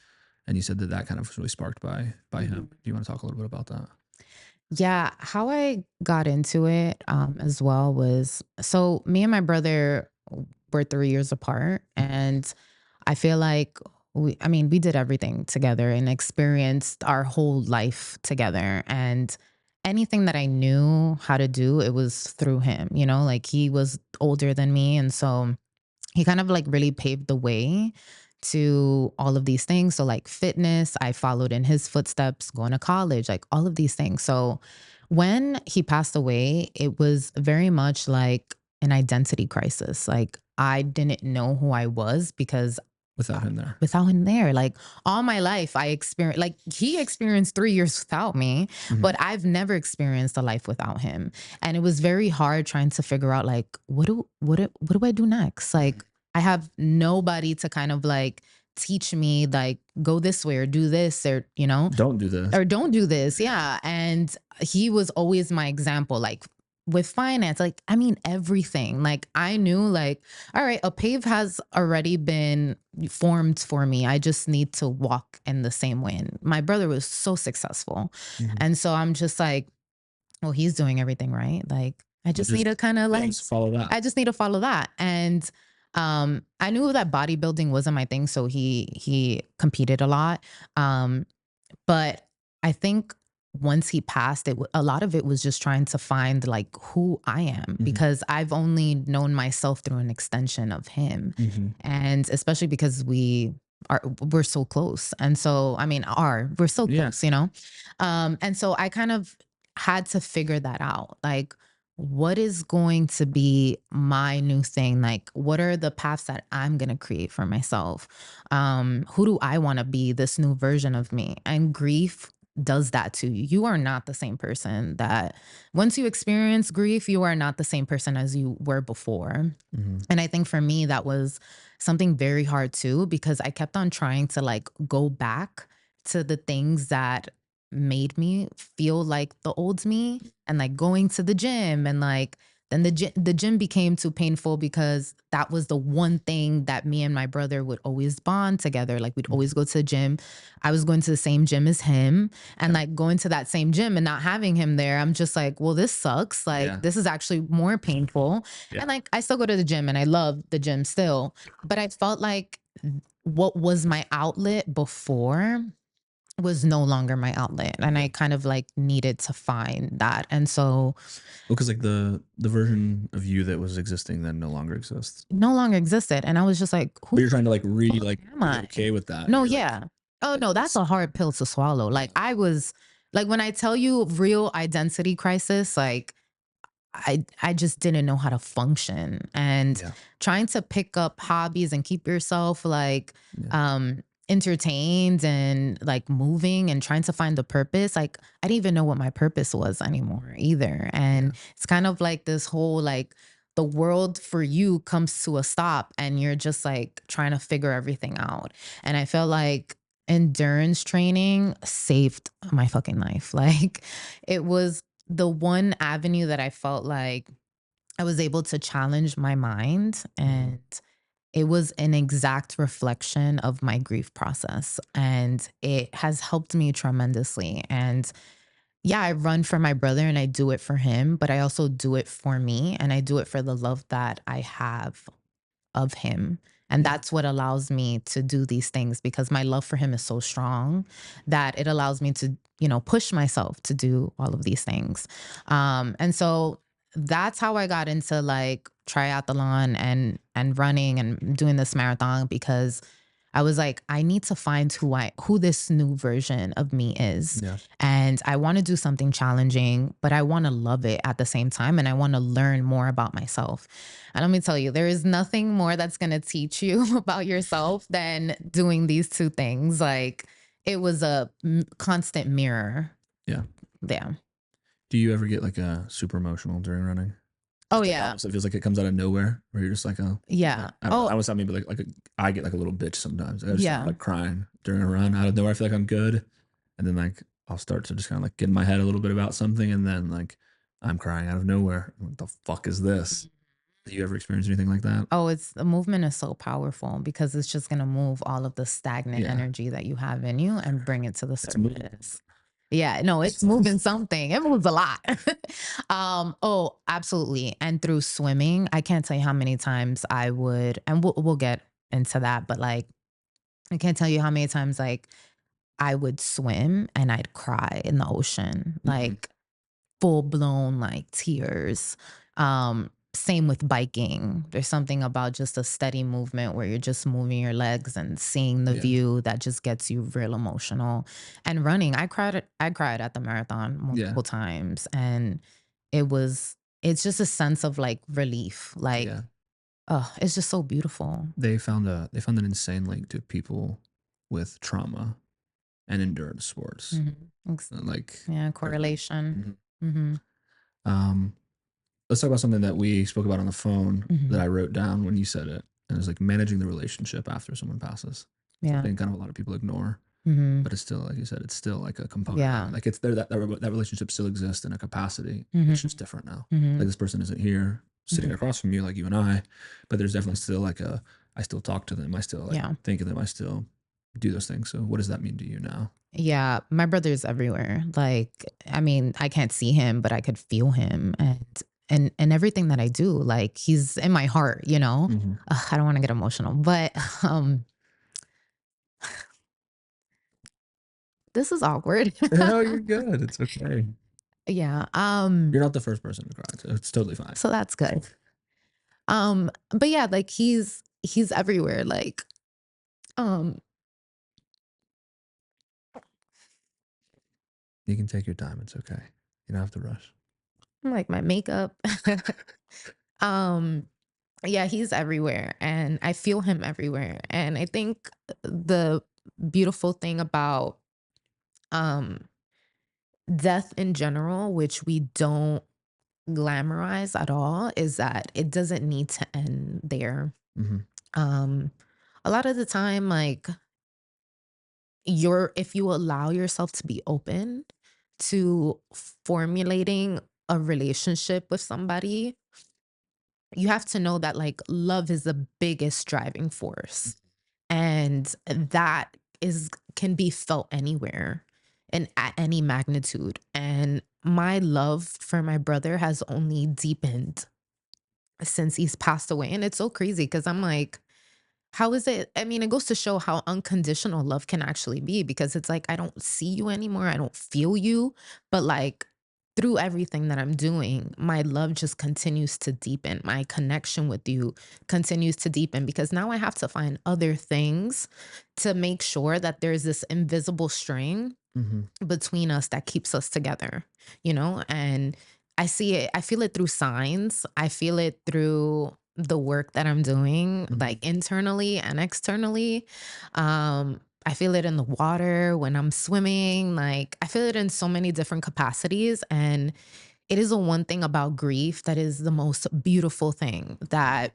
And you said that kind of was really sparked by him. Do you want to talk a little bit about that? Yeah, how I got into it as well was, so me and my brother were 3 years apart, and I feel like we did everything together and experienced our whole life together. And anything that I knew how to do, it was through him, you know, like he was older than me. And so he kind of like really paved the way to all of these things. So like fitness, I followed in his footsteps, going to college, like all of these things. So when he passed away, it was very much like an identity crisis. Like I didn't know who I was because Without him there. Without him there. Like all my life I experienced, like he experienced 3 years without me, but I've never experienced a life without him. And it was very hard trying to figure out like, what do I do next? Like I have nobody to kind of like teach me like go this way or do this, or you know, don't do this or don't do this. Yeah. And he was always my example, like with finance, like, I mean, everything. Like I knew like, all right, a pave has already been formed for me. I just need to walk in the same way. And my brother was so successful. And so I'm just like, well, he's doing everything right. Like I just need to kind of like follow that. I just need to follow that. And I knew that bodybuilding wasn't my thing. So he competed a lot. But I think once he passed, a lot of it was just trying to find like who I am, because I've only known myself through an extension of him. And especially because we're so close. And so, I mean, we're so close, you know? And so I kind of had to figure that out. Like, what is going to be my new thing? Like, what are the paths that I'm going to create for myself? Who do I want to be, this new version of me? And grief does that to you. You are not the same person that once you experience grief, you are not the same person as you were before. And I think for me, that was something very hard too, because I kept on trying to like go back to the things that made me feel like the old me, and like going to the gym and like Then the gym became too painful because that was the one thing that me and my brother would always bond together. Like we'd always go to the gym. I was going to the same gym as him, and like going to that same gym and not having him there, I'm just like, well, this sucks. Like this is actually more painful. And like I still go to the gym and I love the gym still, but I felt like what was my outlet before was no longer my outlet, and I kind of like needed to find that. And so because like the version of you that was existing then no longer exists. No longer existed, and I was just like, who? But you're trying to like am I okay with that? No, yeah. Oh no, that's a hard pill to swallow. Like I was like, when I tell you real identity crisis, like I just didn't know how to function, and trying to pick up hobbies and keep yourself like entertained and like moving and trying to find the purpose. Like I didn't even know what my purpose was anymore either. And it's kind of like this whole like the world for you comes to a stop and you're just like trying to figure everything out. And I felt like endurance training saved my fucking life. Like it was the one avenue that I felt like I was able to challenge my mind, and it was an exact reflection of my grief process, and it has helped me tremendously. And yeah, I run for my brother and I do it for him, but I also do it for me, and I do it for the love that I have of him. And that's what allows me to do these things, because my love for him is so strong that it allows me to, you know, push myself to do all of these things. And so that's how I got into like triathlon and running and doing this marathon, because I was like, I need to find who this new version of me is. And I want to do something challenging, but I want to love it at the same time. And I want to learn more about myself. And let me tell you, there is nothing more that's going to teach you about yourself than doing these two things. Like it was a constant mirror. Yeah. Yeah. Do you ever get like super emotional during running? Oh yeah. It feels like it comes out of nowhere, where you're just like, oh yeah. I was talking about like I get like a little bitch sometimes. I just start like crying during a run out of nowhere. I feel like I'm good, and then like I'll start to just kind of like get in my head a little bit about something, and then like I'm crying out of nowhere. What the fuck is this? Do you ever experience anything like that? Oh, the movement is so powerful because it's just gonna move all of the stagnant energy that you have in you and bring it to the surface. Yeah, no, it's moving something. It moves a lot. Oh, absolutely. And through swimming, I can't tell you how many times I would, and we'll get into that, but like, I can't tell you how many times like I would swim and I'd cry in the ocean, like full blown like tears. Same with biking. There's something about just a steady movement where you're just moving your legs and seeing the view that just gets you real emotional. And running, I cried at the marathon multiple times, and it's just a sense of like relief. Like, oh, it's just so beautiful. They found an insane link to people with trauma and endurance sports. Like correlation. Let's talk about something that we spoke about on the phone that I wrote down when you said it. And it was like managing the relationship after someone passes. Something kind of a lot of people ignore, but it's still, like you said, it's still like a component. Like it's there, that relationship still exists in a capacity. It's just different now. Like this person isn't here sitting across from you like you and I, but there's definitely still like I still talk to them. I still like think of them. I still do those things. So what does that mean to you now? Yeah, my brother's everywhere. Like, I mean, I can't see him, but I could feel him, and everything that I do, like he's in my heart, you know. I don't want to get emotional, but this is awkward. No, you're good. It's okay. Yeah. You're not the first person to cry, so it's totally fine. So that's good. But yeah, like he's everywhere. Like, you can take your time. It's okay. You don't have to rush. Like my makeup. Yeah, he's everywhere, and I feel him everywhere. And I think the beautiful thing about death in general, which we don't glamorize at all, is that it doesn't need to end there. A lot of the time, like if you allow yourself to be open to formulating a relationship with somebody, you have to know that like love is the biggest driving force. And that is can be felt anywhere and at any magnitude. And my love for my brother has only deepened since he's passed away. And it's so crazy because I'm like, how is it? I mean, it goes to show how unconditional love can actually be because it's like, I don't see you anymore. I don't feel you. But like, through everything that I'm doing, my love just continues to deepen. My connection with you continues to deepen because now I have to find other things to make sure that there's this invisible string Mm-hmm. between us that keeps us together, you know? And I see it, I feel it through signs. I feel it through the work that I'm doing, Mm-hmm. like internally and externally. I feel it in the water when I'm swimming. Like I feel it in so many different capacities. And it is the one thing about grief that is the most beautiful thing that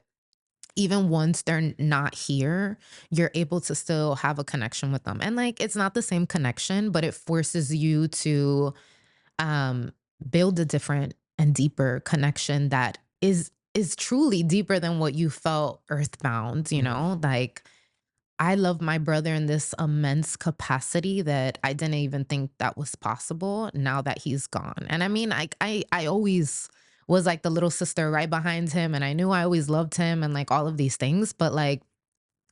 even once they're not here, you're able to still have a connection with them. And like it's not the same connection, but it forces you to um build a different and deeper connection that is truly deeper than what you felt earthbound, you Mm-hmm. know? Like I love my brother in this immense capacity that I didn't even think that was possible now that he's gone. And I mean, I always was like the little sister right behind him and I knew I always loved him and like all of these things, but like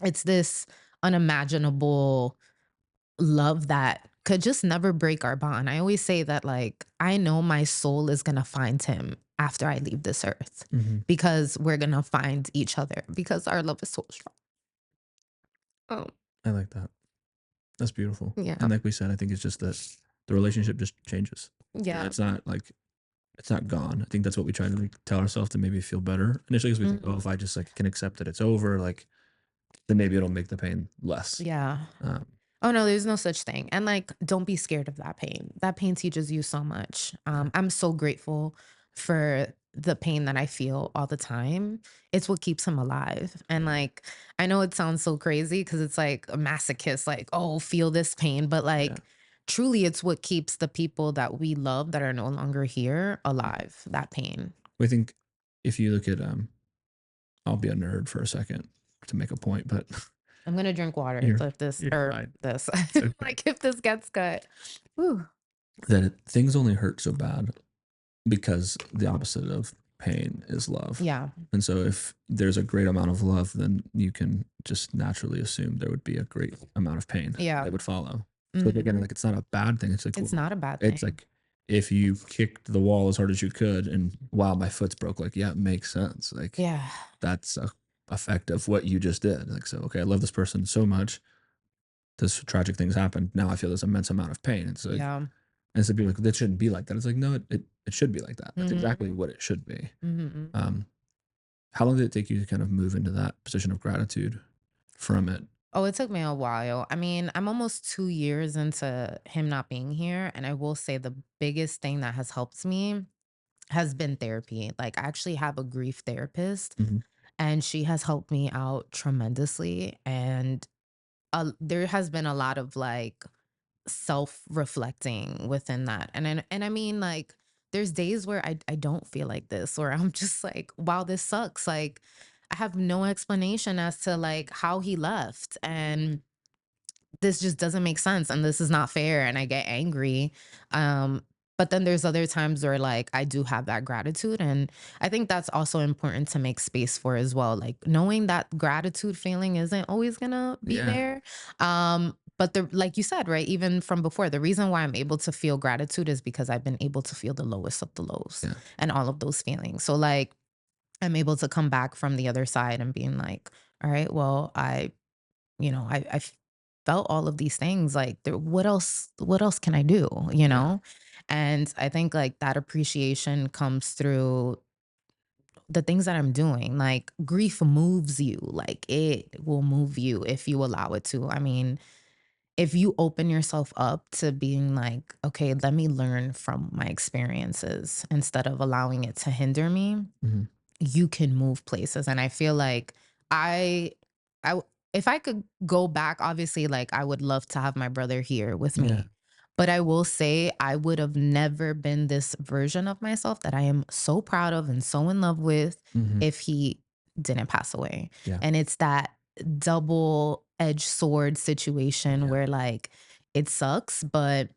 it's this unimaginable love that could just never break our bond. I always say that like I know my soul is going to find him after I leave this earth Mm-hmm. because we're going to find each other because our love is so strong. Oh, I like that. That's beautiful. yeah. And like we said, I think it's just that the relationship just changes. Yeah. It's not like it's not gone. I think that's what we try to like, tell ourselves to maybe feel better initially, because we think, oh, if I just like can accept that it's over, like then maybe it'll make the pain less. Yeah. Um, Oh no, there's no such thing. And like, don't be scared of that pain. That pain teaches you so much. I'm so grateful for the pain that I feel all the time. It's what keeps him alive. And like, I know it sounds so crazy because it's like a masochist, like, oh, feel this pain. But like, yeah. truly, it's what keeps the people that we love that are no longer here alive. That pain. We think if you look at I'll be a nerd for a second to make a point, but I'm gonna drink water. you're So if this you're or fine. this, It's okay. like if this gets cut, whew. Things only hurt so bad because the opposite of pain is love. Yeah. And so if there's a great amount of love, then you can just naturally assume there would be a great amount of pain Yeah. that would follow. So Mhm. again, like it's not a bad thing. It's like, It's well, not a bad it's thing. like if you kicked the wall as hard as you could and wow, my foot's broke, like, yeah, it makes sense. Like Yeah. that's a effect of what you just did. Like, so, okay, I love this person so much. This tragic things happened. Now I feel this immense amount of pain. It's like, Yeah. and so people are like, that shouldn't be like that. It's like, no, it should be like that. That's exactly Mhm. what it should be. Mhm. Um, how long did it take you to kind of move into that position of gratitude from it? Oh, it took me a while. I mean, I'm almost 2 years into him not being here, and I will say the biggest thing that has helped me has been therapy. Like, I actually have a grief therapist, Mm-hmm. and she has helped me out tremendously, and, there has been a lot of, like, self-reflecting within that. And I mean, like, there's days where I don't feel like this, or I'm just like, wow, this sucks. Like, I have no explanation as to like how he left. And this just doesn't make sense and this is not fair and I get angry. Um but then there's other times where like I do have that gratitude and I think that's also important to make space for as well. Like knowing that gratitude feeling isn't always going to be Yeah. there. But the like you said, right, even from before, the reason why I'm able to feel gratitude is because I've been able to feel the lowest of the lows Yeah. and all of those feelings. So like I'm able to come back from the other side and being like, all right, well, I felt all of these things. Like, what else can I do? You Yeah. know? And I think like that appreciation comes through the things that I'm doing. Like, grief moves you, like, it will move you if you allow it to. I mean, if you open yourself up to being like, okay, let me learn from my experiences instead of allowing it to hinder me, Mm-hmm. you can move places. And I feel like I I if I could go back, obviously like I would love to have my brother here with Yeah. me. But I will say I would have never been this version of myself that I am so proud of and so in love with if he didn't pass away. Yeah. And it's that double-edged sword situation where like it sucks, but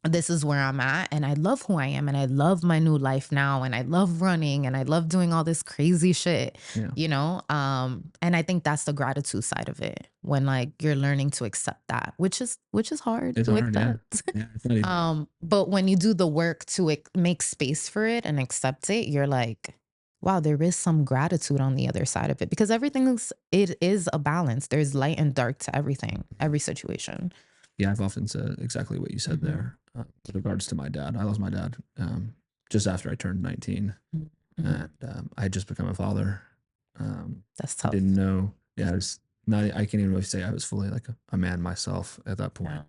this is where I'm at and I love who I am and I love my new life now and I love running and I love doing all this crazy shit, you know? And I think that's the gratitude side of it when like you're learning to accept that, which is hard It's to hard, accept. yeah. It's not easy. But when you do the work to make space for it and accept it, you're like, wow, there is some gratitude on the other side of it because it is a balance. There's light and dark to everything, every situation. Yeah, I've often said exactly what you said there with regards to my dad. I lost my dad just after I turned 19, and I had just become a father. That's tough. I didn't know. Yeah, I was not. I can't even really say I was fully like a man myself at that point.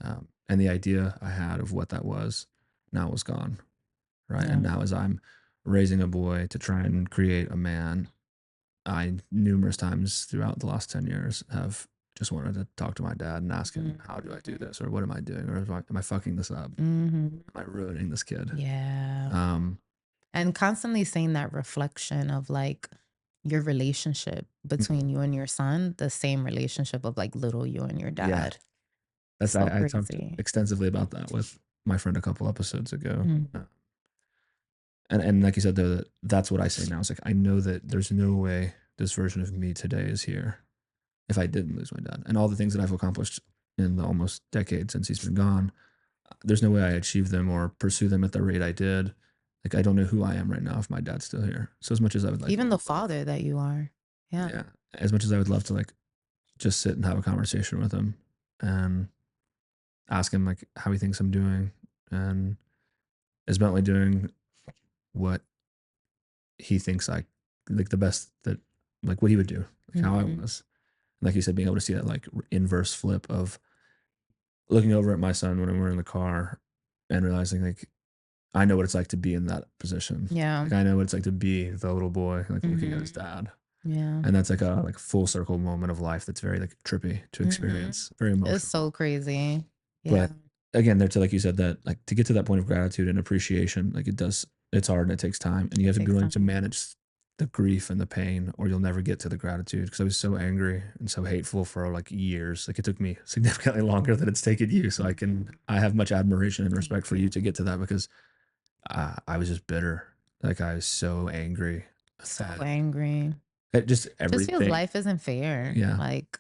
And the idea I had of what that was now was gone, right? And now as I'm raising a boy to try and create a man, I numerous times throughout the last 10 years have just wanted to talk to my dad and ask him, how do I do this? Or what am I doing? Or am I fucking this up? Am I ruining this kid? Yeah. And constantly saying that reflection of like your relationship between you and your son, the same relationship of like little you and your dad. That's So I talked crazy. extensively about that with my friend a couple episodes ago. And like you said, though, that's what I say now. It's like, I know that there's no way this version of me today is here if I didn't lose my dad. And all the things that I've accomplished in the almost decade since he's been gone, there's no way I achieve them or pursue them at the rate I did. Like, I don't know who I am right now if my dad's still here. So as much as I would like even the father that you are. Yeah. As much as I would love to like just sit and have a conversation with him and ask him like how he thinks I'm doing and is Bentley doing what he thinks I like the best that like what he would do, like how I was. Like you said, being able to see that like inverse flip of looking over at my son when we're in the car and realizing like I know what it's like to be in that position. Yeah. Like I know what it's like to be the little boy like looking at his dad. Yeah. And that's like a like full circle moment of life that's very like trippy to experience. Very emotional. It's so crazy. Yeah. But again, there to like you said that like to get to that point of gratitude and appreciation, like it's hard and it takes time and you have to be willing to manage the grief and the pain or you'll never get to the gratitude because I was so angry and so hateful for like years. Like it took me significantly longer than it's taken you. So I have much admiration and respect for you to get to that because I was just bitter. Like I was so angry. So angry. At just everything. Just feels life isn't fair. Yeah. Like,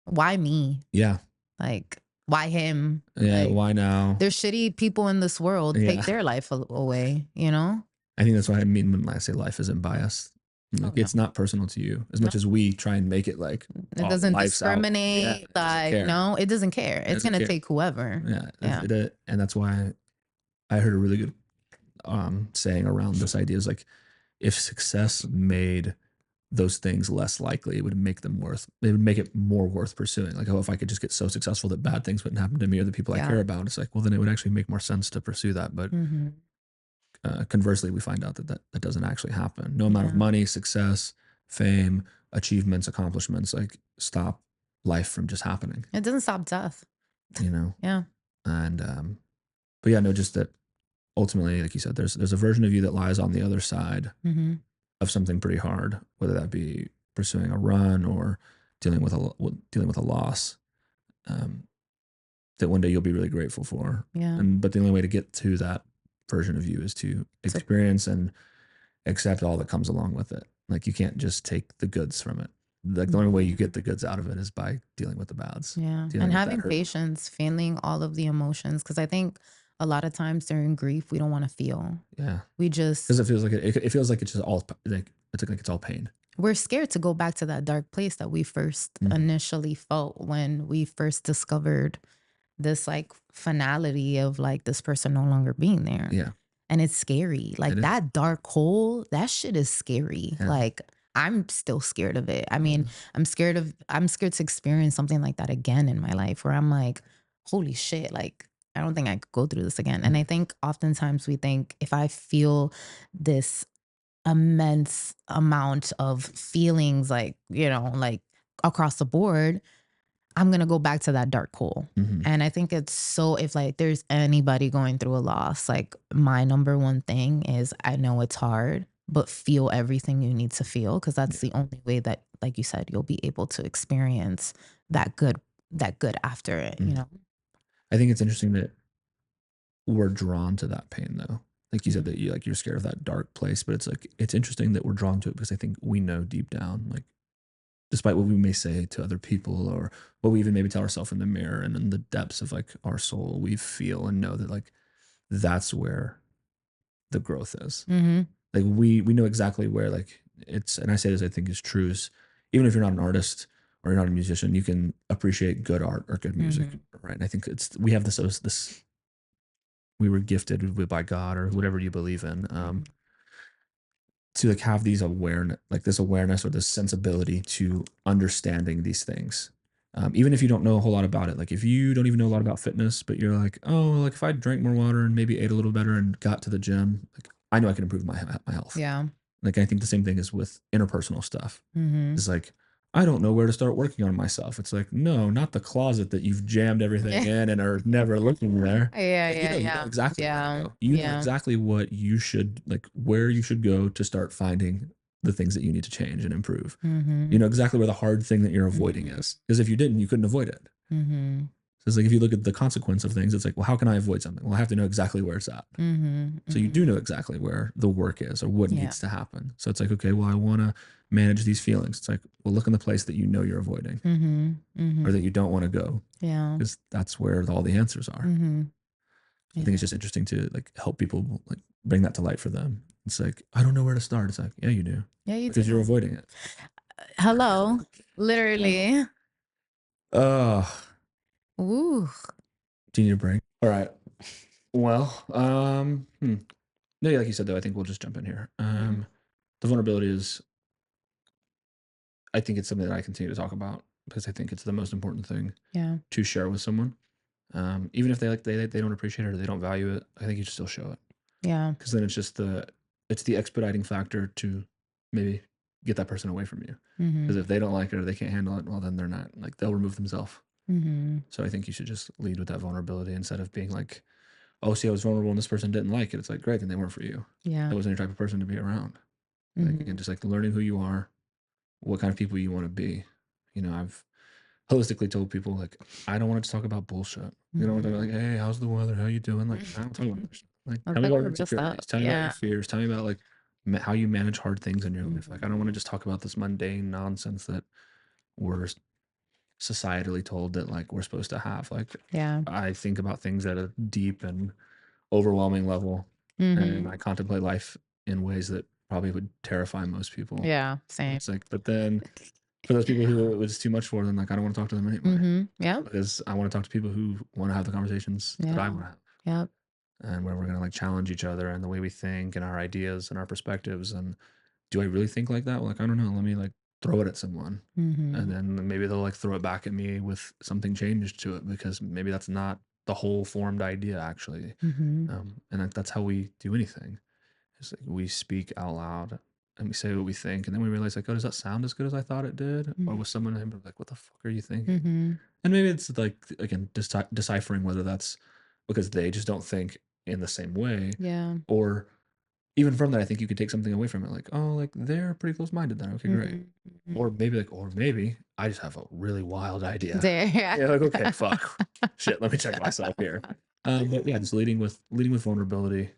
why me? Yeah. Like, why him? Yeah. Like, why now? There's shitty people in this world. Take their life away, you know? I think that's what I mean when I say life isn't biased. Like, it's not personal to you as much as we try and make it like it doesn't discriminate. Like, no, it doesn't care. It's going to take whoever. Yeah. And that's why I heard a really good saying around this idea is like, if success made those things less likely, it would make it more worth pursuing. Like, oh, if I could just get so successful that bad things wouldn't happen to me or the people I care about, it's like, well, then it would actually make more sense to pursue that. But conversely, we find out that doesn't actually happen. No amount of money, success, fame, achievements, accomplishments, like stop life from just happening. It doesn't stop death. You know? Yeah. And, but yeah, no, just that ultimately, like you said, there's a version of you that lies on the other side of something pretty hard, whether that be pursuing a run or dealing with a loss, that one day you'll be really grateful for. Yeah. But the only way to get to that version of you is to experience and accept all that comes along with it. Like you can't just take the goods from it. Like the only way you get the goods out of it is by dealing with the bads. Yeah. And having patience, feeling all of the emotions. Cause I think a lot of times during grief, we don't want to feel. Yeah. We just, cause it feels like it's just all like, it's all pain. We're scared to go back to that dark place that we first initially felt when we first discovered this like finality of like this person no longer being there. Yeah. And it's scary. Like that dark hole, that shit is scary. Yeah. Like I'm still scared of it. I mean, I'm scared to experience something like that again in my life where I'm like, holy shit, like I don't think I could go through this again. And I think oftentimes we think if I feel this immense amount of feelings, like, you know, like across the board, I'm going to go back to that dark hole. And I think it's so, if like there's anybody going through a loss, like my number one thing is, I know it's hard, but feel everything you need to feel. Cause that's the only way that, like you said, you'll be able to experience that good after it, you know? I think it's interesting that we're drawn to that pain though. Like you said that you're scared of that dark place, but it's like, it's interesting that we're drawn to it because I think we know deep down, like, despite what we may say to other people or what we even maybe tell ourselves in the mirror and in the depths of like our soul, we feel and know that like that's where the growth is. Like we know exactly where like it's, and I say this, I think is true, is even if you're not an artist or you're not a musician, you can appreciate good art or good music, right? And I think we have this we were gifted with by God or whatever you believe in, to like have these awareness, like this awareness or this sensibility to understanding these things. Even if you don't know a whole lot about it, like if you don't even know a lot about fitness, but you're like, oh, like if I drank more water and maybe ate a little better and got to the gym, like I know I can improve my health. Yeah. Like I think the same thing is with interpersonal stuff. It's like, I don't know where to start working on myself. It's like, no, not the closet that you've jammed everything in and are never looking there. You know exactly where to go. You know exactly what you should, like where you should go to start finding the things that you need to change and improve. You know exactly where the hard thing that you're avoiding is. Because if you didn't, you couldn't avoid it. So it's like, if you look at the consequence of things, it's like, well, how can I avoid something? Well, I have to know exactly where it's at. So you do know exactly where the work is or what needs to happen. So it's like, okay, well, I want to manage these feelings. It's like, well, look in the place that you know you're avoiding or that you don't want to go. Yeah. Because that's where all the answers are. I think it's just interesting to like help people like bring that to light for them. It's like, I don't know where to start. It's like, yeah, you do. Yeah, you because do. you're avoiding it. Hello. Literally. Ooh. Do you need a break? All right. Well, no, yeah, like you said though, I think we'll just jump in here. The vulnerability is, I think it's something that I continue to talk about because I think it's the most important thing to share with someone. Even if they don't appreciate it or they don't value it, I think you should still show it. Yeah. Because then it's just the expediting factor to maybe get that person away from you. Because if they don't like it or they can't handle it, well, then they're not, like, they'll remove themselves. So I think you should just lead with that vulnerability instead of being like, oh, see, I was vulnerable and this person didn't like it. It's like, great, then they weren't for you. Yeah. That wasn't your type of person to be around. Like, again, just like learning who you are, what kind of people you want to be. You know, I've holistically told people, like, I don't want to talk about bullshit. You know, they're like, hey, how's the weather? How you doing? Like, I don't talk about that shit. Like, tell me about your insecurities. Tell me about your fears. Tell me about like how you manage hard things in your life. Like, I don't want to just talk about this mundane nonsense that we're societally told that like we're supposed to have. Like, I think about things at a deep and overwhelming level, and I contemplate life in ways that probably would terrify most people. Yeah, same. It's like, but then for those people who it was too much for, then like I don't want to talk to them anyway. Yeah. Because I want to talk to people who want to have the conversations that I want to have. Yep. And where we're going to like challenge each other and the way we think and our ideas and our perspectives. And do I really think like that? Well, like, I don't know. Let me like throw it at someone. And then maybe they'll like throw it back at me with something changed to it because maybe that's not the whole formed idea actually. And that's how we do anything. It's like we speak out loud and we say what we think, and then we realize like, oh, does that sound as good as I thought it did? Or was someone like, what the fuck are you thinking? And maybe it's like, again, deciphering whether that's because they just don't think in the same way. Yeah. Or even from that, I think you could take something away from it, like, oh, like they're pretty close-minded then. Okay, great. Or maybe I just have a really wild idea. Yeah, like, okay, fuck, shit. Let me check myself here. But yeah, just leading with vulnerability,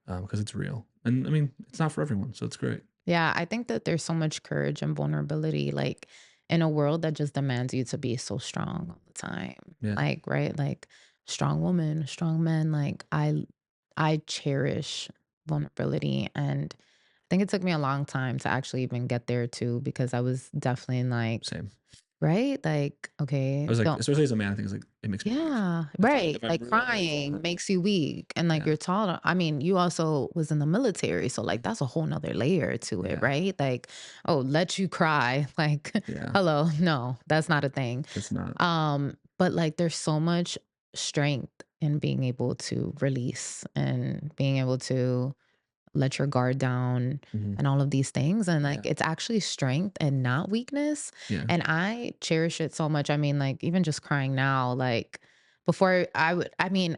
because it's real, and I mean, it's not for everyone, so it's great. Yeah, I think that there's so much courage and vulnerability, like in a world that just demands you to be so strong all the time. Yeah. Like, right? Like strong woman, strong men. Like I cherish vulnerability, and I think it took me a long time to actually even get there too, because I was definitely like, Same. right? Like, okay. I was like, especially as a man, I think it's like, it makes me weak. Yeah, If right. I'm Like really crying vulnerable. makes you weak, and like you're taller. I mean, you also was in the military, so like that's a whole nother layer to it, right? Like, oh, let you cry. Like, hello, no, that's not a thing. It's not. But like there's so much strength in being able to release and being able to let your guard down and all of these things. And like, it's actually strength and not weakness. Yeah. And I cherish it so much. I mean, like, even just crying now, like, before I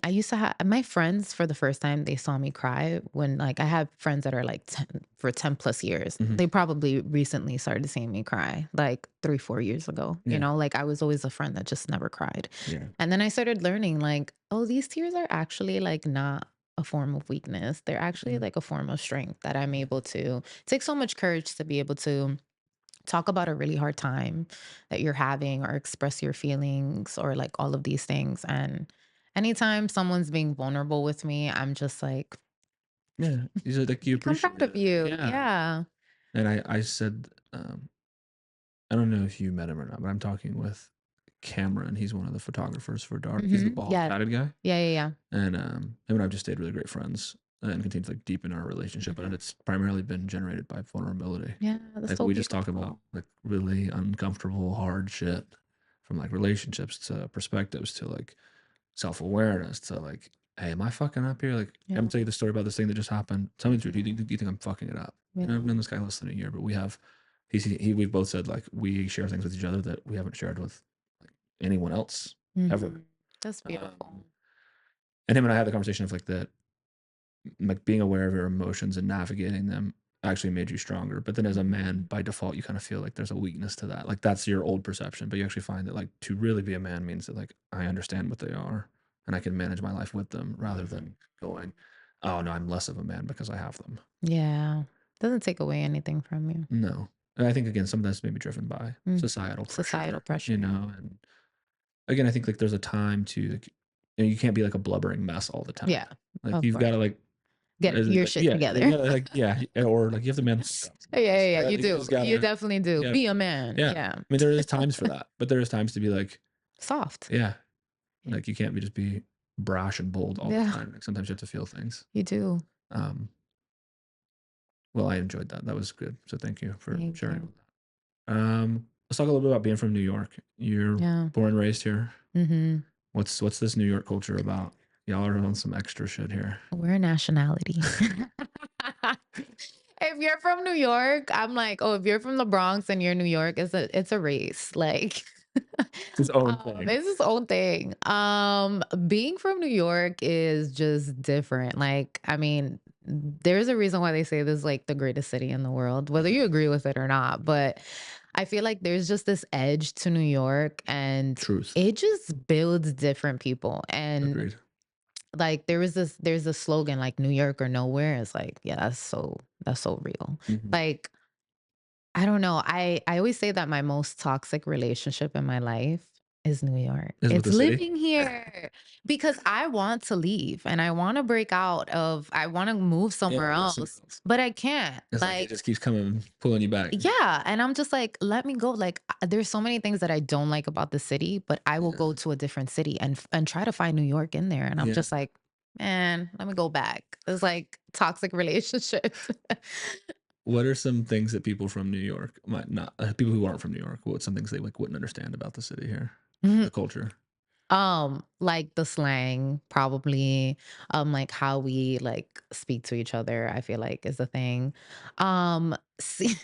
used to have my friends for the first time, they saw me cry when like I have friends that are like 10 plus years. They probably recently started seeing me cry like 3-4 years ago. You know, like I was always a friend that just never cried. And then I started learning like, oh, these tears are actually like not a form of weakness. They're actually like a form of strength that I'm able to take so much courage to be able to talk about a really hard time that you're having or express your feelings or like all of these things. And anytime someone's being vulnerable with me, I'm just like, these are like, you I'm appreciate proud of you. Yeah. And I said, I don't know if you met him or not, but I'm talking with Cameron. He's one of the photographers for Dark. He's the bald tatted guy. Yeah. And him and I've just stayed really great friends and continue to like deepen our relationship. And it's primarily been generated by vulnerability. Yeah. That's like so we beautiful. just talk about like really uncomfortable, hard shit, from like relationships to perspectives to like self-awareness to like, hey, am I fucking up here? Like, I'm gonna tell you the story about this thing that just happened. Tell me the truth. Do you think I'm fucking it up? You know, I've known this guy less than a year, but we've both said like we share things with each other that we haven't shared with like anyone else ever. That's beautiful. And him and I had the conversation of like that, like being aware of your emotions and navigating them actually made you stronger. But then as a man, by default, you kind of feel like there's a weakness to that. Like that's your old perception, but you actually find that like to really be a man means that like I understand what they are and I can manage my life with them rather than going, oh no, I'm less of a man because I have them. Yeah. Doesn't take away anything from you. No. And I think again, some of that's maybe driven by societal pressure, you know, and again, I think like there's a time to like, you can't be like a blubbering mess all the time. Yeah. Like you've got to like get your shit together. Or like you have to man. Yeah. You do. You definitely do. Be a man. Yeah. I mean, there is times for that, but there is times to be like soft. Yeah. Like you can't just be brash and bold all the time. Like sometimes you have to feel things. You do. Well, I enjoyed that. That was good. So thank you for sharing that. Let's talk a little bit about being from New York. You're born and raised here. What's this New York culture about? Y'all are on some extra shit here. We're a nationality. If you're from New York, I'm like, oh, if you're from the Bronx and you're New York, it's a race. Like it's its own thing. It's its own thing. Being from New York is just different. Like, I mean, there's a reason why they say this is like the greatest city in the world, whether you agree with it or not. But I feel like there's just this edge to New York, and it just builds different people. And Agreed. Like there's a slogan like New York or nowhere. It's like, yeah, that's so real. Like, I don't know. I always say that my most toxic relationship in my life is New York. It's living here because I want to leave and I want to break out of, I want to move somewhere else, but I can't. Like it just keeps pulling you back. Yeah. And I'm just like, let me go. Like there's so many things that I don't like about the city, but I will go to a different city and try to find New York in there. And I'm just like, man, let me go back. It's like toxic relationship. What are some things that people from New York might not, people who aren't from New York, what's some things they like wouldn't understand about the city here, the culture? Like the slang, probably. Like how we like speak to each other, I feel like is a thing. See,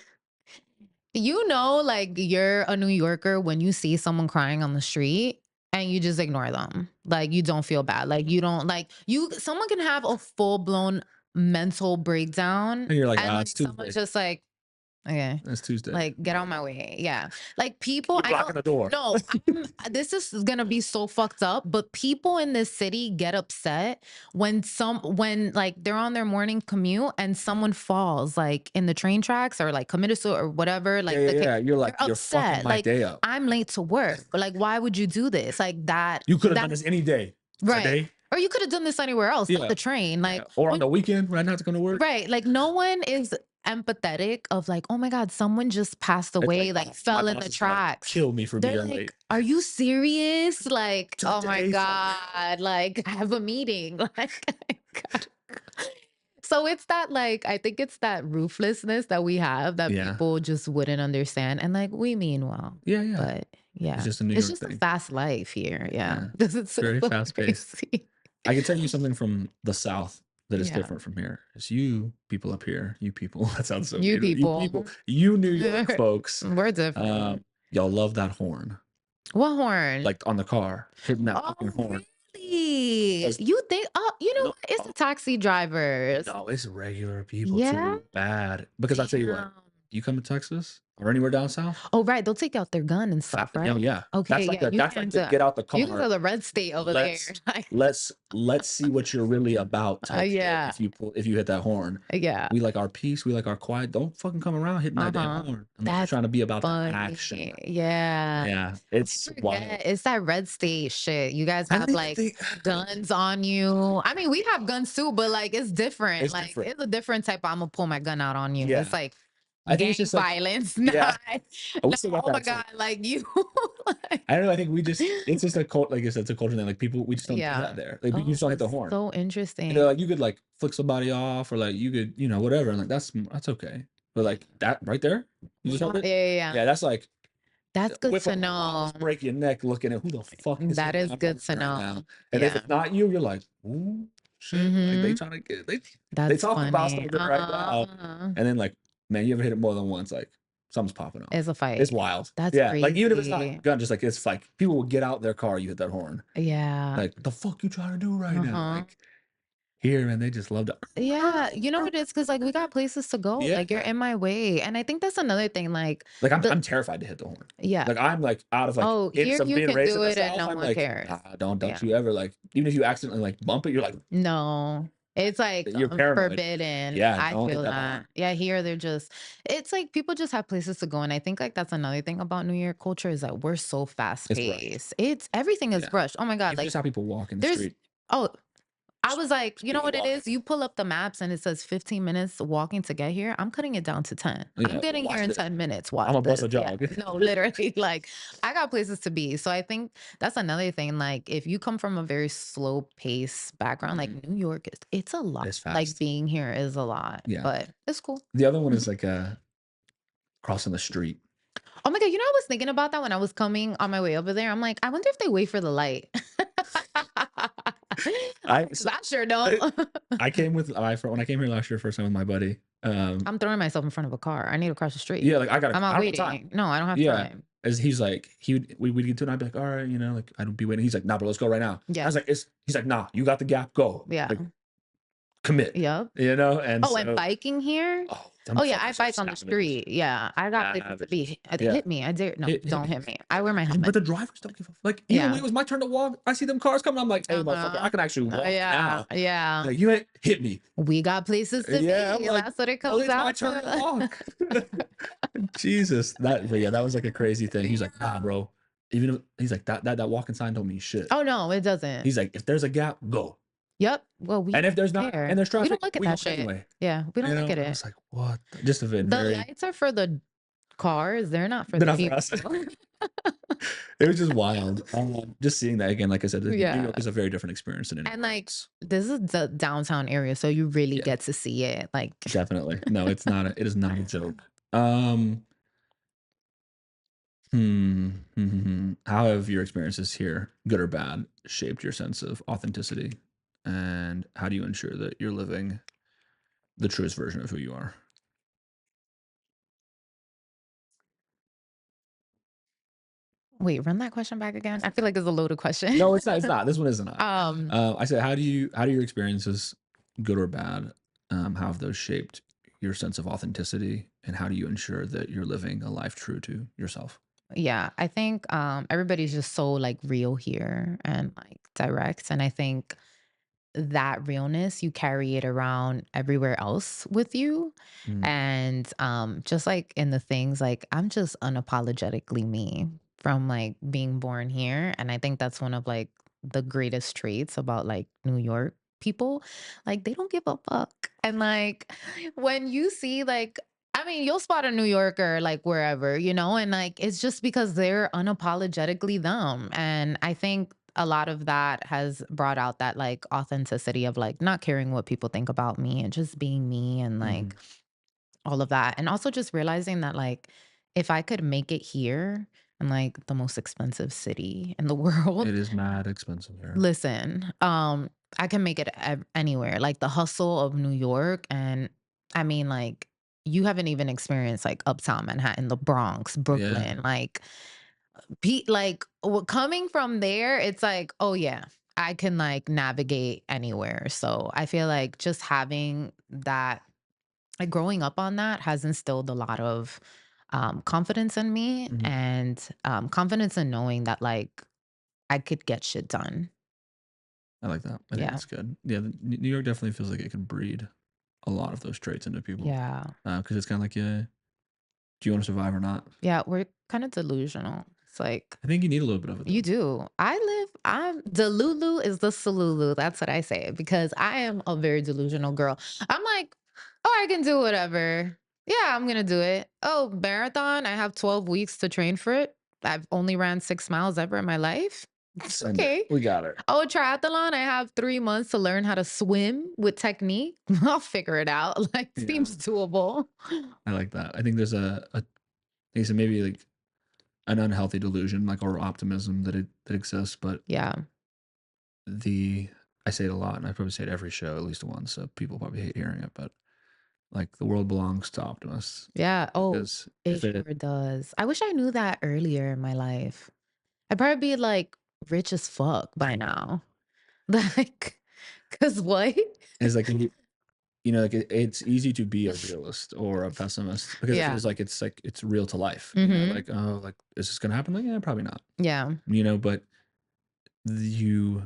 like you're a New Yorker when you see someone crying on the street and you just ignore them. Like you don't feel bad. Like you don't someone can have a full blown mental breakdown. And you're like, and it's Tuesday. Someone's just like, okay, it's Tuesday. Like get on my way. Yeah. Like people, you're blocking the door. No, this is gonna be so fucked up, but people in this city get upset when like they're on their morning commute and someone falls like in the train tracks or like committed suicide or whatever. Like you're like, you're fucking my day up. I'm late to work. But like, why would you do this? Like that. You could have done this any day. Right. Today. Or you could have done this anywhere else, not the train. Like or on the weekend when I not to come to work. Right. Like no one is empathetic of like, oh my God, someone just passed away, like fell in the tracks. Kill me for being like, late. Are you serious? Like, oh my God, like I have a meeting. Like, God. So it's that like, I think it's that ruthlessness that we have that people just wouldn't understand. And like, we mean well. Yeah. But yeah, it's just a New York thing. A fast life here. Yeah. It's very fast paced. I can tell you something from the South that is Yeah. different from here. It's you people up here, you people. That sounds so You weird. You people. people, you New York folks. We're different. Y'all love that horn, What horn? like on the car, hitting that Oh, fucking horn. really? You think? Oh, you know No, what? It's the taxi drivers. no, it's regular people Yeah. too. Bad because I tell you what, Damn. you come to Texas or anywhere down south. Oh, right. They'll take out their gun and stuff, Yeah, right? yeah. Okay, That's like yeah. You that's like can't the get out the you guys car. are the red state over there. Let's let's see what you're really about type shit. Yeah. If you hit that horn. Yeah. We like our peace, we like our quiet. Don't fucking come around hitting that damn horn unless you're That's trying to be about that funny. action. Yeah. Yeah, it's wild. It's that red state shit. You guys have like guns on you. I mean, we have guns too, but like it's different. It's like different. it's a different type of, I'm gonna pull my gun out on you. Yeah. It's like I think gang it's just like, violence. yeah. We still got Oh my that god, too. like you. Like, I don't know. I think we just it's just a cult. Like I said, it's a culture thing. Like people, we just don't do Yeah. that there. Like you just don't hit the horn. so interesting. You know, like you could like flick somebody off or like you could, you know, whatever. And like that's okay. But like that right there, you just held it. Yeah. Yeah, that's like That's good whip to up, know. break your neck looking at who the fuck is That hitting is my good phone to right know. now. And if Yeah. it's not you, you're like, ooh, shit. Like they trying to get they That's talk about funny. something right now. And then like, man, you ever hit it more than once, like something's popping off. It's a fight. It's wild. That's yeah. Like even if it's not a crazy. gun, just like it's like people will get out their car, you hit that horn. Yeah. Like the fuck you trying to do right now? Like here, man, they just love to. Yeah, you know what it is? Because like we got places to go. Yeah. Like you're in my way. And I think that's another thing. Like I'm terrified to hit the horn. yeah. Like I'm like out of like Oh, here of you being can raised do in the it and South, no I'm one like, cares. nah, don't Yeah. you ever like even if you accidentally like bump it, you're like No. It's like you're paranoid. forbidden. Yeah, I don't hit feel that that. horn. Yeah, here they're just it's like people just have places to go. And I think like that's another thing about New York culture is that we're so fast It's rushed. paced. It's everything is Yeah. rushed. Oh my God. Even Like just how people walk in the there's street. oh I was like, you know what it walking. is? You pull up the maps and it says 15 minutes walking to get here. I'm cutting it down to 10. Yeah, I'm getting watch here in this. 10 minutes. Watch I'm a bus this. a jog. Yeah. No, literally, like I got places to be. So I think that's another thing. Like if you come from a very slow pace background, like New York, it's a lot. It's Like fast. being here is a lot. Yeah. But it's cool. The other one is like crossing the street. Oh my God. You know, I was thinking about that when I was coming on my way over there. I'm like, I wonder if they wait for the light. I sure don't. I came with when I came here last year, first time with my buddy. I'm throwing myself in front of a car. I need to cross the street. Yeah, like I got. I'm not waiting. No, I don't have time. As he's like, we'd get to it, and I'd be like, all right, you know, like I don't be waiting. He's like, nah, bro, let's go right now. Yeah. I was like, he's like, nah, you got the gap, go. Yeah. Like, commit. Yep. You know, and and biking here. Oh yeah, I bike on the street. Yeah, I got places to be. Hit me. I dare. No, don't hit me. I wear my helmet. But the drivers don't give a like. Even when it was my turn to walk, I see them cars coming. I'm like, hey, motherfucker, I can actually walk now. Yeah. Like you ain't hit me. We got places to be. Like, that's what it comes out. My turn to walk. Jesus, that was like a crazy thing. He's like, nah, bro. Even if, he's like that walking sign don't mean shit. Oh no, it doesn't. He's like, if there's a gap, go. Yep. Well, and if there's not, and there's traffic, we don't look at that shit. Anyway. Yeah, we don't look at it. I was like, what? Just a bit. The lights are for the cars. They're not for the people. For us. It was just wild. Just seeing that again, like I said, New York is a very different experience than anything. And like this is the downtown area, so you really get to see it. Like definitely, no, it's not. It is not a joke. How have your experiences here, good or bad, shaped your sense of authenticity? And how do you ensure that you're living the truest version of who you are? Wait, run that question back again. I feel like it's a loaded question. No, it's not. It's not. This one isn't. I said, how do your experiences, good or bad, how have those shaped your sense of authenticity, and how do you ensure that you're living a life true to yourself? Yeah, I think everybody's just so like real here and like direct, and I think that realness you carry it around everywhere else with you. And just like in the things, like I'm just unapologetically me from like being born here. And I think that's one of like the greatest traits about like New York people. Like they don't give a fuck. And like when you see like I mean, you'll spot a New Yorker like wherever, you know, and like it's just because they're unapologetically them. And I think a lot of that has brought out that like authenticity of like not caring what people think about me and just being me and like all of that. And also just realizing that like if I could make it here in like the most expensive city in the world. It is mad expensive here. Listen, I can make it anywhere. Like the hustle of New York, and I mean, like you haven't even experienced like Uptown Manhattan, the Bronx, Yeah. Brooklyn. Like, like coming from there, it's like, oh yeah, I can like navigate anywhere. So I feel like just having that, like growing up on that, has instilled a lot of confidence in me, Mhm. and confidence in knowing that like I could get shit done. I like that. I think Yeah. that's good. Yeah, New York definitely feels like it can breed a lot of those traits into people, Yeah. because it's kinda like, yeah, do you wanna survive or not? Yeah, we're kind of delusional. It's like I think you need a little bit of it, you though. do. I'm Delulu is the Salulu. That's what I say because I am a very delusional girl. I'm like, oh, I can do whatever. Yeah, I'm gonna do it. Oh, marathon. I have 12 weeks to train for it. I've only ran 6 miles ever in my life. It's Send it. okay. We got it. Oh, triathlon. I have 3 months to learn how to swim with technique. I'll figure it out. Like, Yeah, seems doable. I like that. I think there's I think so maybe, like, an unhealthy delusion, like, or optimism that exists, but Yeah. the I say it a lot, and I probably say it every show at least once, so people probably hate hearing it, but, like, the world belongs to optimists Yeah. Oh, because it if it sure does. I wish I knew that earlier in my life. I'd probably be like rich as fuck by now. Like, cause what? is like like it's easy to be a realist or a pessimist because it Yeah. feels like it's real to life. Hmm. Like, oh, like is this gonna happen? Like, yeah, probably not. Yeah. But you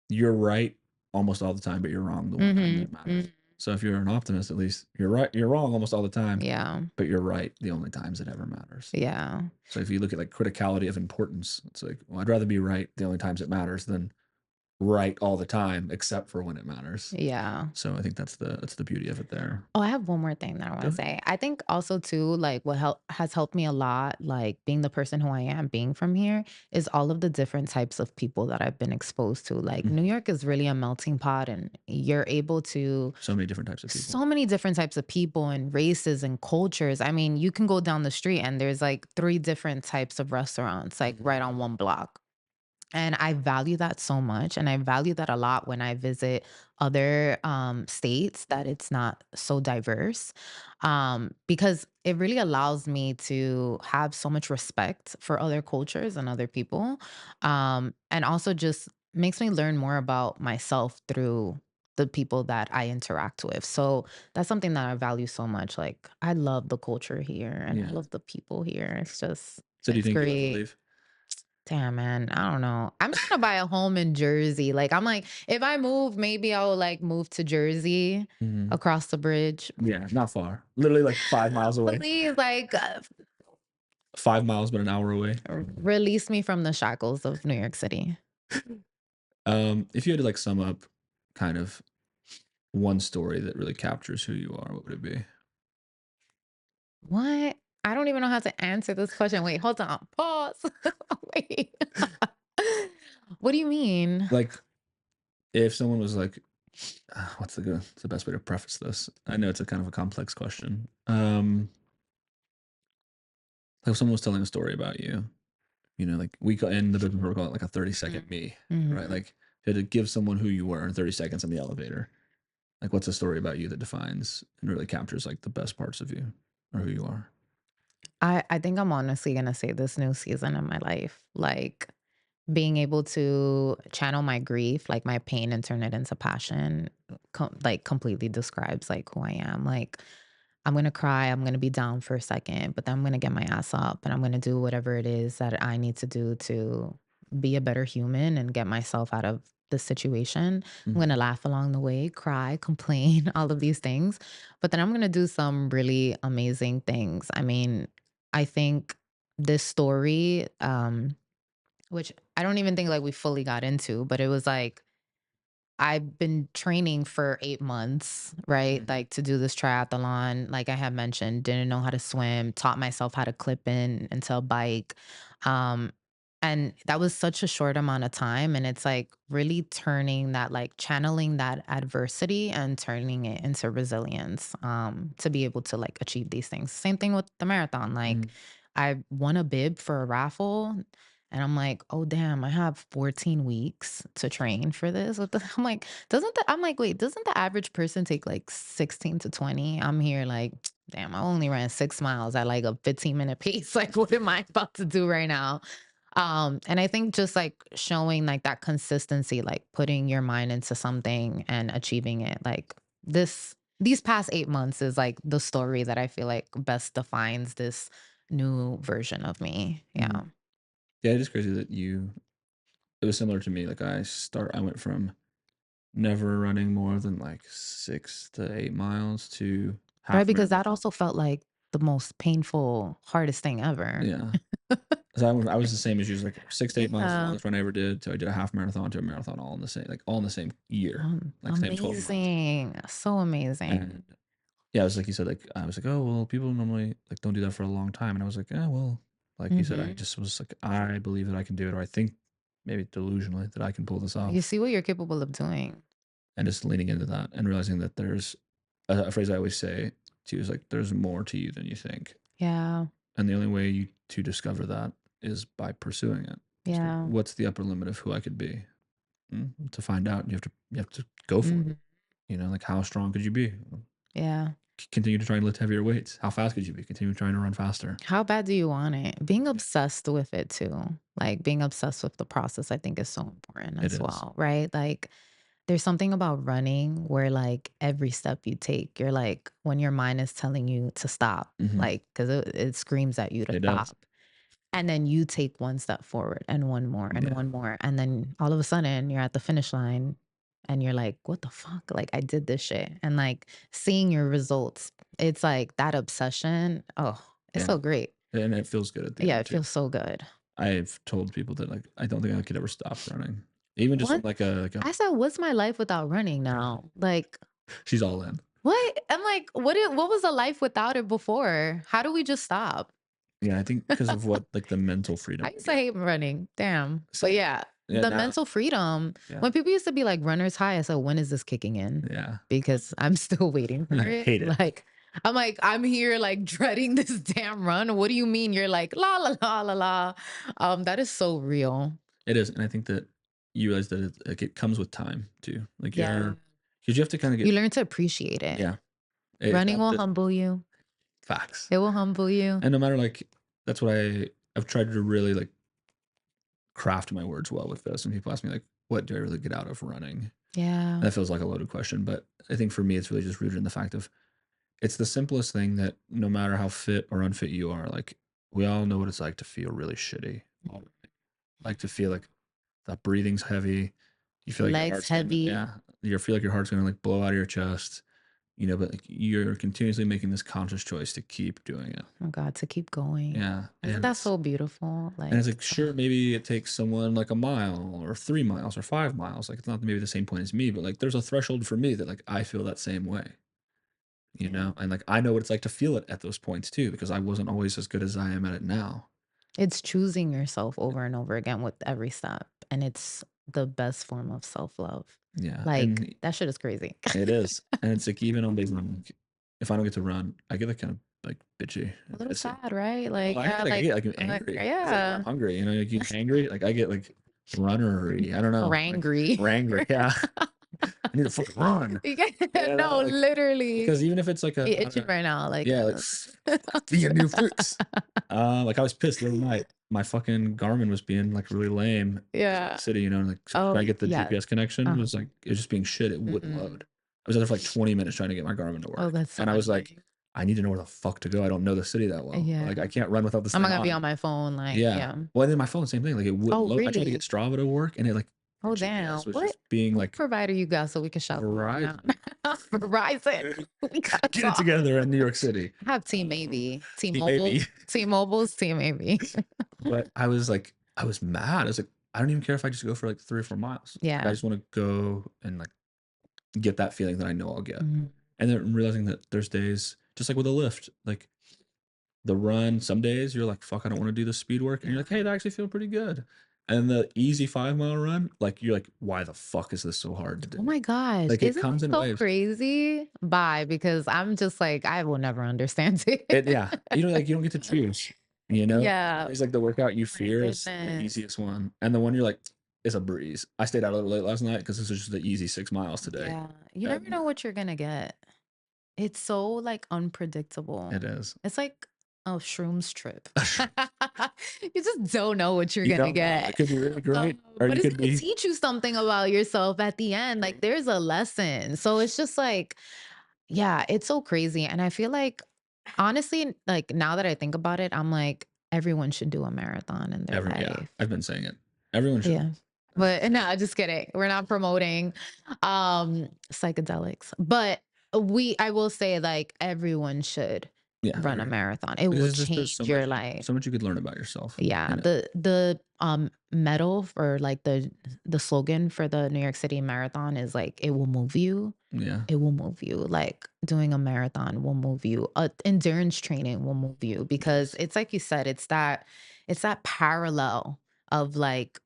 you're right almost all the time, but you're wrong the one time that Hmm. it matters. So if you're an optimist, at least you're right. You're wrong almost all the time, Yeah. but you're right the only times it ever matters. Yeah. So if you look at like criticality of importance, it's like, well, I'd rather be right the only times it matters than right all the time, except for when it matters. Yeah. So I think that's the beauty of it there. Oh, I have one more thing that I want Go to ahead. say. I think also too, like what has helped me a lot, like being the person who I am, being from here, is all of the different types of people that I've been exposed to. Like Mhm. New York is really a melting pot, and you're able to So many different types of people. so many different types of people and races and cultures. I mean, you can go down the street and there's like three different types of restaurants, like right on one block. And I value that so much. And I value that a lot when I visit other states that it's not so diverse, because it really allows me to have so much respect for other cultures and other people. And also just makes me learn more about myself through the people that I interact with. So that's something that I value so much. Like, I love the culture here and I Yeah. love the people here. So do you It's think you'll ever great. leave? Damn, man. I don't know. I'm trying to buy a home in Jersey. Like, I'm like, if I move, maybe I'll like move to Jersey Mhm. across the bridge. Yeah, not far. Literally like 5 miles away. Please, like, 5 miles, but an hour away. release me from the shackles of New York City. If you had to like sum up kind of one story that really captures who you are, what would it be? What? I don't even know how to answer this question. Wait, hold on. Pause. Wait. What do you mean? Like if someone was like, what's the best way to preface this? I know it's a kind of a complex question. Like if someone was telling a story about you, like in the business we call it like a 30-second me, right? Mhm. Like you had to give someone who you were in 30 seconds in the elevator. Like what's a story about you that defines and really captures like the best parts of you or who you are? I think I'm honestly gonna say this new season of my life. Like, being able to channel my grief, like my pain, and turn it into passion, like completely describes like who I am. Like, I'm gonna cry, I'm gonna be down for a second, but then I'm gonna get my ass up and I'm gonna do whatever it is that I need to do to be a better human and get myself out of the situation. I'm Mhm. gonna laugh along the way, cry, complain, all of these things. But then I'm gonna do some really amazing things. I mean, I think this story, which I don't even think like we fully got into, but it was like I've been training for 8 months, right? Mhm. Like to do this triathlon. Like I had mentioned, didn't know how to swim, taught myself how to clip in into a bike. Um, and that was such a short amount of time. And it's like really turning that, like channeling that adversity and turning it into resilience, to be able to like achieve these things. Same thing with the marathon. Like Mhm. I won a bib for a raffle. And I'm like, oh damn, I have 14 weeks to train for this. I'm like, wait, doesn't the average person take like 16 to 20? I'm here like, damn, I only ran 6 miles at like a 15-minute pace. Like, what am I about to do right now? And I think just like showing like that consistency, like putting your mind into something and achieving it, like these past 8 months is like the story that I feel like best defines this new version of me. Yeah. Yeah, it is crazy that it was similar to me. Like I went from never running more than like 6 to 8 miles to Right, half because that marathon. also felt like the most painful, hardest thing ever. Yeah. So I was the same as you, like 6 to 8 miles, the Yeah. longest run I ever did. So I did a half marathon to a marathon all in the same year, like same 12 months. Amazing. So amazing. And yeah, it was like you said, like I was like, oh well, people normally like don't do that for a long time, and I was like, oh well, like you said, I just was like, I believe that I can do it, or I think maybe delusionally that I can pull this You off, see what you're capable of doing. and just leaning into that and realizing that there's a phrase I always say to you is like, there's more to you than you think, Yeah. and the only way to discover that is by pursuing it. So Yeah. what's the upper limit of who I could be? To find out, you have to go for it. You know, like how strong could you be? Yeah. Continue to try and lift heavier weights. How fast could you be? Continue trying to run faster. How bad do you want it? Being obsessed with it too. Like being obsessed with the process, I think is so important It as is. well, right? Like there's something about running where like every step you take, you're like when your mind is telling you to stop, like because it screams at you to It does. stop. And then you take one step forward and one more and Yeah. one more. And then all of a sudden you're at the finish line and you're like, what the fuck? Like I did this shit. And like seeing your results, it's like that obsession. Oh, it's Yeah. so great. And it feels good at the Yeah, end it too. feels so good. I've told people that like I don't think I could ever stop running. Even just What? like a I said, what's my life without running now? Like, she's all in. what? I'm like, what was a life without it before? How do we just stop? Yeah, I think because of what like the mental freedom. I used to hate running. Damn. But Same. yeah, Yeah, the now- mental freedom. Yeah. When people used to be like runner's high, I said, when is this kicking in? Yeah. Because I'm still waiting for I it. hate it. Like, I'm here like dreading this damn run. What do you mean? You're like, la la la la la. That is so real. It is, and I think that you realize that it comes with time too. Like Yeah. because you have to kind of get You learn to appreciate it. yeah. Running will humble you. Facts. It will humble you. And no matter like that's what I've tried to really like craft my words well with this. And people ask me like, what do I really get out of running? Yeah. That feels like a loaded question, but I think for me it's really just rooted in the fact of it's the simplest thing that no matter how fit or unfit you are, like we all know what it's like to feel really shitty. Like to feel like that breathing's heavy. You feel like your Legs heart's heavy. you feel like your heart's gonna like blow out of your chest. You know, but like you're continuously making this conscious choice to keep doing it. Oh God, to keep going. Yeah. Isn't that so beautiful? Like, and it's like, sure, maybe it takes someone like a mile or 3 miles or 5 miles. Like it's not maybe the same point as me, but like there's a threshold for me that like I feel that same way. You know, and like I know what it's like to feel it at those points too, because I wasn't always as good as I am at it now. It's choosing yourself over and over again with every step. And it's the best form of self-love. Yeah. Like and that shit is crazy. it is. And it's like even on days when I'm like, if I don't get to run, I get like kind of like bitchy. A little sad, right? Like, I get like angry. like, I'm hungry. You know, like you get angry. Like I get like runnery. I don't know. Rangry. Like, rangry. Yeah. I need to fucking run. No, like, literally. Because even if it's like a itching right now, like yeah, like be a new fix. Like I was pissed the other night. My fucking Garmin was being like really lame. Yeah. City, you know, like trying to get the GPS connection. It was like it was just being shit. It wouldn't load. I was there for like 20 minutes trying to get my Garmin to work. Oh, that's so and I was annoying. like, I need to know where the fuck to go. I don't know the city that well. Yeah. Like I can't run without this. I'm not gonna be on my phone. Like, yeah. Well, then my phone, same thing. Like it wouldn't load. Really? I tried to get Strava to work, and it like oh damn, was what just being like provider you got so we can shop Verizon. Verizon. Get it together in New York City. I have T-Maybe. T-Mobile. T-Mobile's T-Maybe. But I was mad. I was like, I don't even care if I just go for like 3 or 4 miles. Yeah. Like, I just want to go and like get that feeling that I know I'll get. And then realizing that there's days, just like with a lift, like the run, some days you're like, fuck, I don't want to do the speed work. And you're like, hey, that actually feel pretty good. And the easy 5-mile run, like you're like, why the fuck is this so hard to do? Oh my gosh. Like it comes in so waves. Crazy? Bye. Because I'm just like, I will never understand it. Yeah. You know, like you don't get to choose. You know? Yeah. It's like the workout you Oh my fear is the goodness. easiest one, and the one you're like, "It's a breeze." I stayed out a little late last night because this was just the easy 6 miles today. Yeah. You never And know what you're gonna get. It's so, like, it unpredictable. is. It's like a shrooms trip. You just don't know what you're You gonna don't know. It get. could be really great, or But you it's could gonna be teach you something about yourself at the end, like, there's a lesson. So it's just like, yeah, it's so crazy, and I feel like, honestly, like, now that I think about it, I'm like, everyone should do a marathon in their yeah, life. I've been saying it. Everyone should. Yeah. But no, just kidding. We're not promoting psychedelics. But I will say, like, everyone should Yeah, I run a agree. marathon. It will Because there's change your life. so much you could learn about yourself Yeah. in it. The medal for, like, the slogan for the New York City Marathon is like, it will move you. Yeah. It will move you. Like, doing a marathon will move you. Endurance training will move you, because Yes. it's like you said, it's that parallel of, like,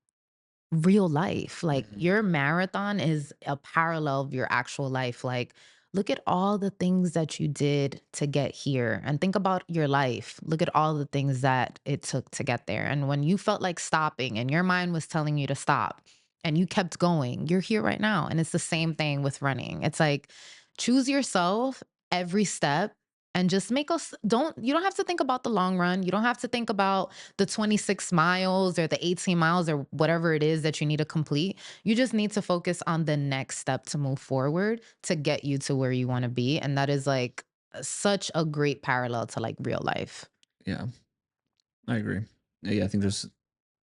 real life. Like, Mhm. your marathon is a parallel of your actual life. Like, look at all the things that you did to get here, and think about your life. Look at all the things that it took to get there. And when you felt like stopping and your mind was telling you to stop and you kept going, you're here right now. And it's the same thing with running. It's like, choose yourself every step, and just make us don't you don't have to think about the long run. You don't have to think about the 26 miles or the 18 miles or whatever it is that you need to complete. You just need to focus on the next step to move forward to get you to where you want to be. And that is, like, such a great parallel to, like, real life. Yeah, I agree. Yeah, I think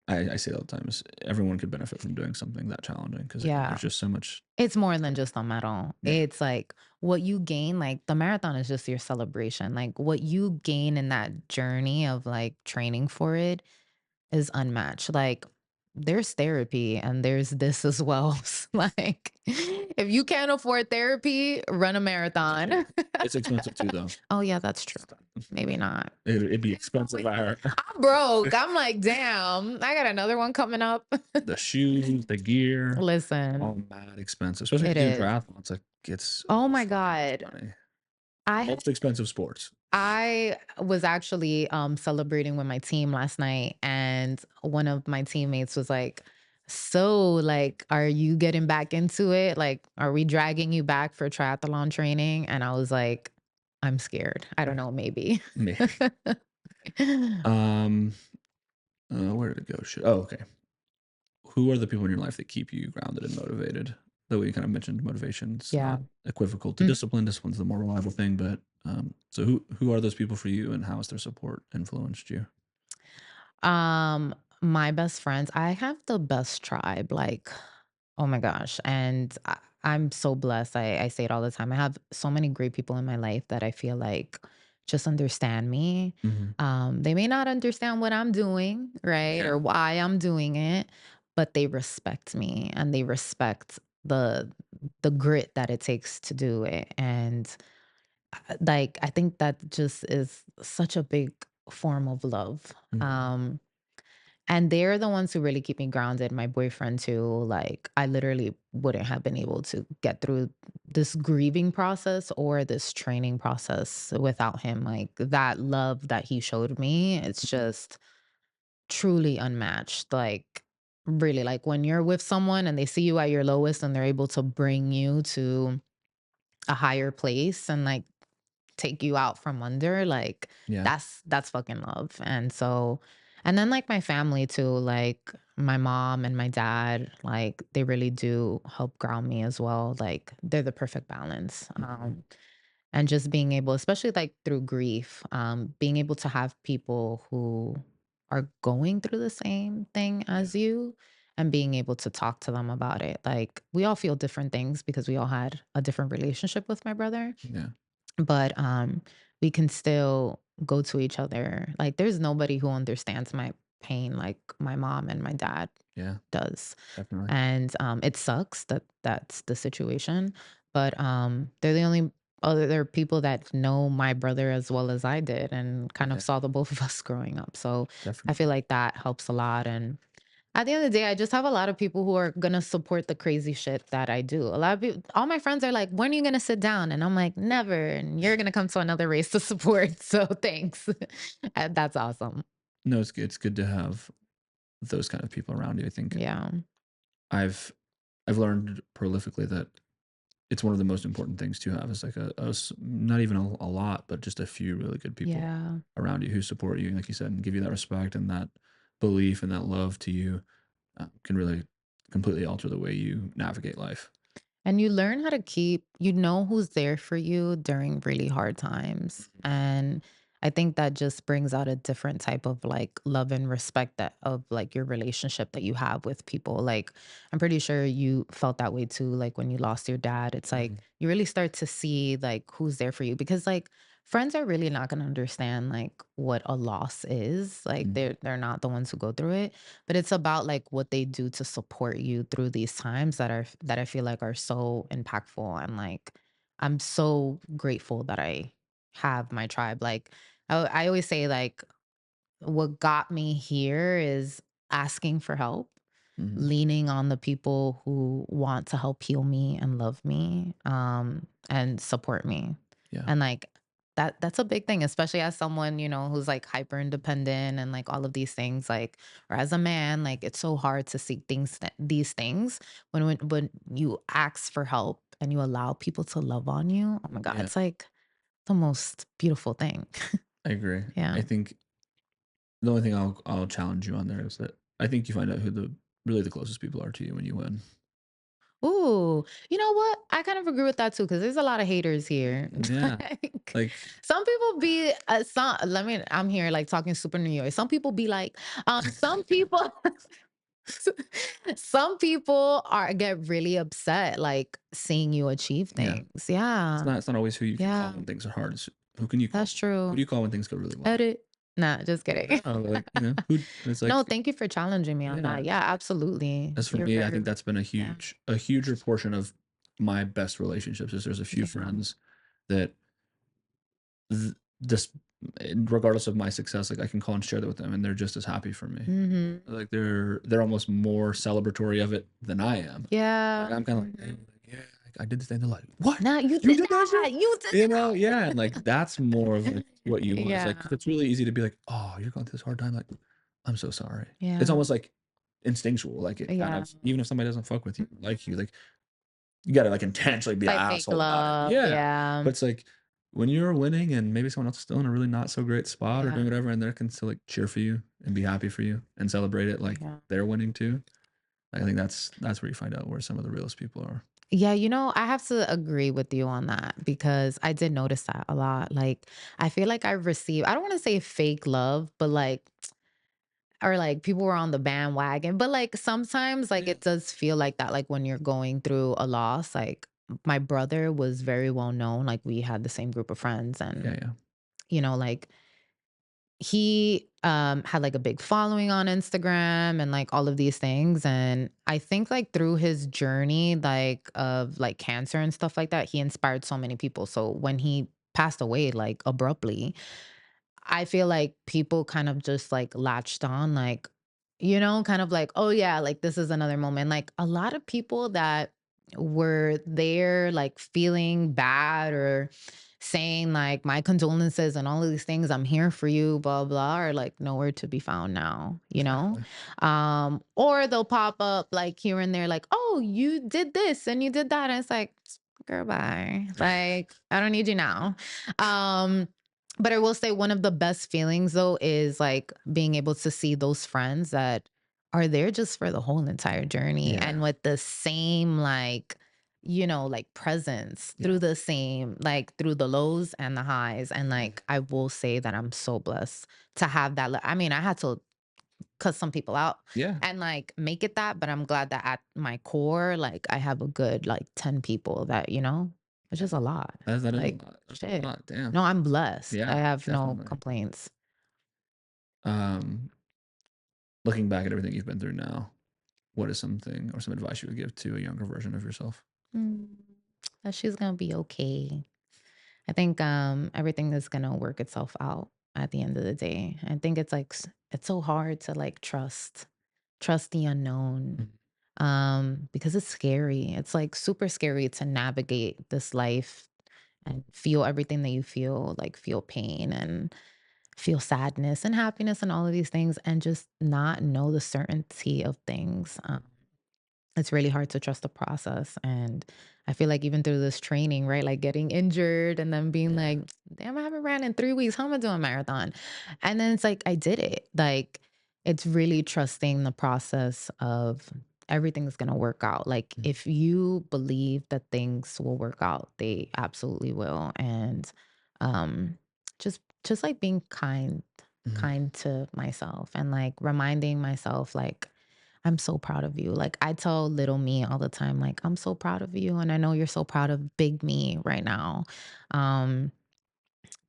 I say it all the time is everyone could benefit from doing something that challenging because again, Yeah. there's just so much. It's more than just a medal. Yeah. It's like what you gain, like, the marathon is just your celebration. Like, what you gain in that journey of, like, training for it is unmatched. Like, there's therapy and there's this as well. Like, if you can't afford therapy, run a Yeah. marathon. It's expensive too, though. Oh, yeah, that's true. Maybe not. It'd be expensive. I'm broke. I'm like, damn, I got another one coming up. The shoes, the gear, Listen, all mad expensive, especially if it you're doing is. triathlons. Like it's Oh my so much God. money. I Most expensive sports. I was actually celebrating with my team last night, and one of my teammates was like, "So, like, are you getting back into it? Like, are we dragging you back for triathlon training?" And I was like, "I'm scared. I don't know, maybe." Maybe. Um. Where did it go? Oh, okay. Who are the people in your life that keep you grounded and motivated? Though we kind of mentioned motivation's Yeah. not equivocal to Mhm. discipline. Discipline's the more reliable thing, but so who are those people for you, and how has their support influenced you? My best friends, I have the best tribe, like, oh my gosh. And I'm so blessed. I say it all the time. I have so many great people in my life that I feel like just understand me. Hmm. They may not understand what I'm doing, right? Yeah, Or why I'm doing it, but they respect me and they respect the grit that it takes to do it. And like, I think that just is such a big form of love. hmm, And they're the ones who really keep me grounded. My boyfriend too. Like, I literally wouldn't have been able to get through this grieving process or this training process without him. Like, that love that he showed me, it's just truly unmatched. Like, really, like, when you're with someone and they see you at your lowest and they're able to bring you to a higher place and, like, take you out from under, like, yeah, that's fucking love. And so, and then, like, my family too, like my mom and my dad, like, they really do help ground me as well. Like, they're the perfect balance. And just being able, especially, like, through grief, being able to have people who are going through the same thing yeah, as you, and being able to talk to them about it. Like, we all feel different things because we all had a different relationship with my brother, yeah, but we can still go to each other. Like, there's nobody who understands my pain like my mom and my dad yeah, does. definitely. And it sucks that that's the situation, but they're the only other people that know my brother as well as I did, and kind of Yeah, saw the both of us growing up. So I feel definitely. like that helps a lot. And at the end of the day, I just have a lot of people who are gonna support the crazy shit that I do. A lot of people, all my friends are like, "When are you gonna sit down?" And I'm like, "Never." And you're gonna come to another race to support. So thanks. And that's awesome. No, it's good to have those kind of people around you. I think Yeah. I've I've learned prolifically that it's one of the most important things to have is like not even a lot, but just a few really good people Yeah. around you who support you, like you said, and give you that respect and that belief and that love to you can really completely alter the way you navigate life. And you learn how to you know who's there for you during really hard times. And I think that just brings out a different type of like love and respect that of like your relationship that you have with people. Like I'm pretty sure you felt that way too. Like when you lost your dad, it's like Mhm. you really start to see like who's there for you because like friends are really not going to understand like what a loss is. Like Mhm. they're not the ones who go through it, but it's about like what they do to support you through these times that I feel like are so impactful. And like I'm so grateful that I have my tribe. Like I always say like what got me here is asking for help, Mhm. leaning on the people who want to help heal me and love me, and support me. Yeah. And like that's a big thing, especially as someone, you know, who's like hyper independent and like all of these things, like, or as a man, like it's so hard to seek these things when you ask for help and you allow people to love on you. Oh my God, Yeah. it's like the most beautiful thing. I agree. Yeah. I think the only thing I'll challenge you on there is that I think you find out who the closest people are to you when you win. Ooh, you know what? I kind of agree with that too, because there's a lot of haters here. Yeah. Like, Like, some people be I'm here like talking super New York. Some people be like, some people, some people get really upset, like seeing you achieve yeah. things. Yeah, It's not always who you can call yeah, when things are hard. It's who can you call? that's Who true. do you call when things go really well? Edit. Nah, just kidding. No, like, who it's No, like, thank you for challenging me on yeah. that. Yeah, absolutely. As for You're me, I very, think that's been yeah. a huger portion of my best relationships is there's a few Yeah. friends that th- just regardless of my success, like I can call and share that with them and they're just as happy for me. Hmm. Like they're almost more celebratory of it than I am. Like Yeah. I'm kind of like, hey, like, yeah, I did this thing. They're like, what? Now you You did did that that. shit? You did You know, yeah. And like that. that's more of like what you want. It's like 'cause Yeah. it's really easy to be like, oh, you're going through this hard time. Like, I'm so sorry. It's Yeah. almost like instinctual. Like it kind Yeah. of even if somebody doesn't fuck with you, like you, like you gotta like intentionally be It's an like fake asshole about it. love. Yeah. Yeah. But it's like when you're winning and maybe someone else is still in a really not so great spot or Yeah. doing whatever, and they can still like cheer for you and be happy for you and celebrate it like Yeah. they're winning too. Like, I think that's where you find out where some of the realest people are. Yeah, you know, I have to agree with you on that because I did notice that a lot. Like, I feel like I don't want to say fake love, but like, or like people were on the bandwagon, but like sometimes like Yeah. it does feel like that. Like when you're going through a loss, like my brother was very well known. Like we had the same group of friends and, Yeah, yeah. you know, like he had like a big following on Instagram and like all of these things. And I think like through his journey, like of like cancer and stuff like that, he inspired so many people. So when he passed away, like abruptly, I feel like people kind of just like latched on, like, you know, kind of like, oh yeah, like this is another moment. Like a lot of people that were there, like feeling bad or saying like my condolences and all of these things, I'm here for you, blah, blah, are like nowhere to be found now, you know? Exactly. Or they'll pop up like here and there, like, oh, you did this and you did that. And it's like, girl, bye. Like, I don't need you now. Um, but I will say one of the best feelings though is like being able to see those friends that are there just for the whole entire journey Yeah. and with the same like, you know, like presence Yeah. through the same, like through the lows and the highs. And Mhm. like I will say that I'm so blessed to have that. I mean, I had to cut some people out Yeah. and like make it that, but I'm glad that at my core, like I have a good like 10 people that, you know, which Yeah. is a lot. That is a Like lot. That's a shit. lot. Damn. No, I'm blessed. I Yeah, have no definitely. complaints. Um, looking back at everything you've been through now, what is something or some advice you would give to a younger version of yourself? Mm, that she's gonna be okay. I think everything is gonna work itself out at the end of the day. I think it's like it's so hard to like trust the unknown. Mhm. Because it's scary. It's like super scary to navigate this life and feel everything that you feel, like feel pain and feel sadness and happiness and all of these things and just not know the certainty of things. It's really hard to trust the process. And I feel like even through this training, right? Like getting injured and then being like, damn, I haven't ran in 3 weeks. How am I doing a marathon? And then it's like, I did it. Like, it's really trusting the process of everything's going to work out. Like, if you believe that things will work out, they absolutely will. And um, just like being Mhm. kind to myself and like reminding myself, like, I'm so proud of you. Like I tell little me all the time, like, I'm so proud of you. And I know you're so proud of big me right now. Um,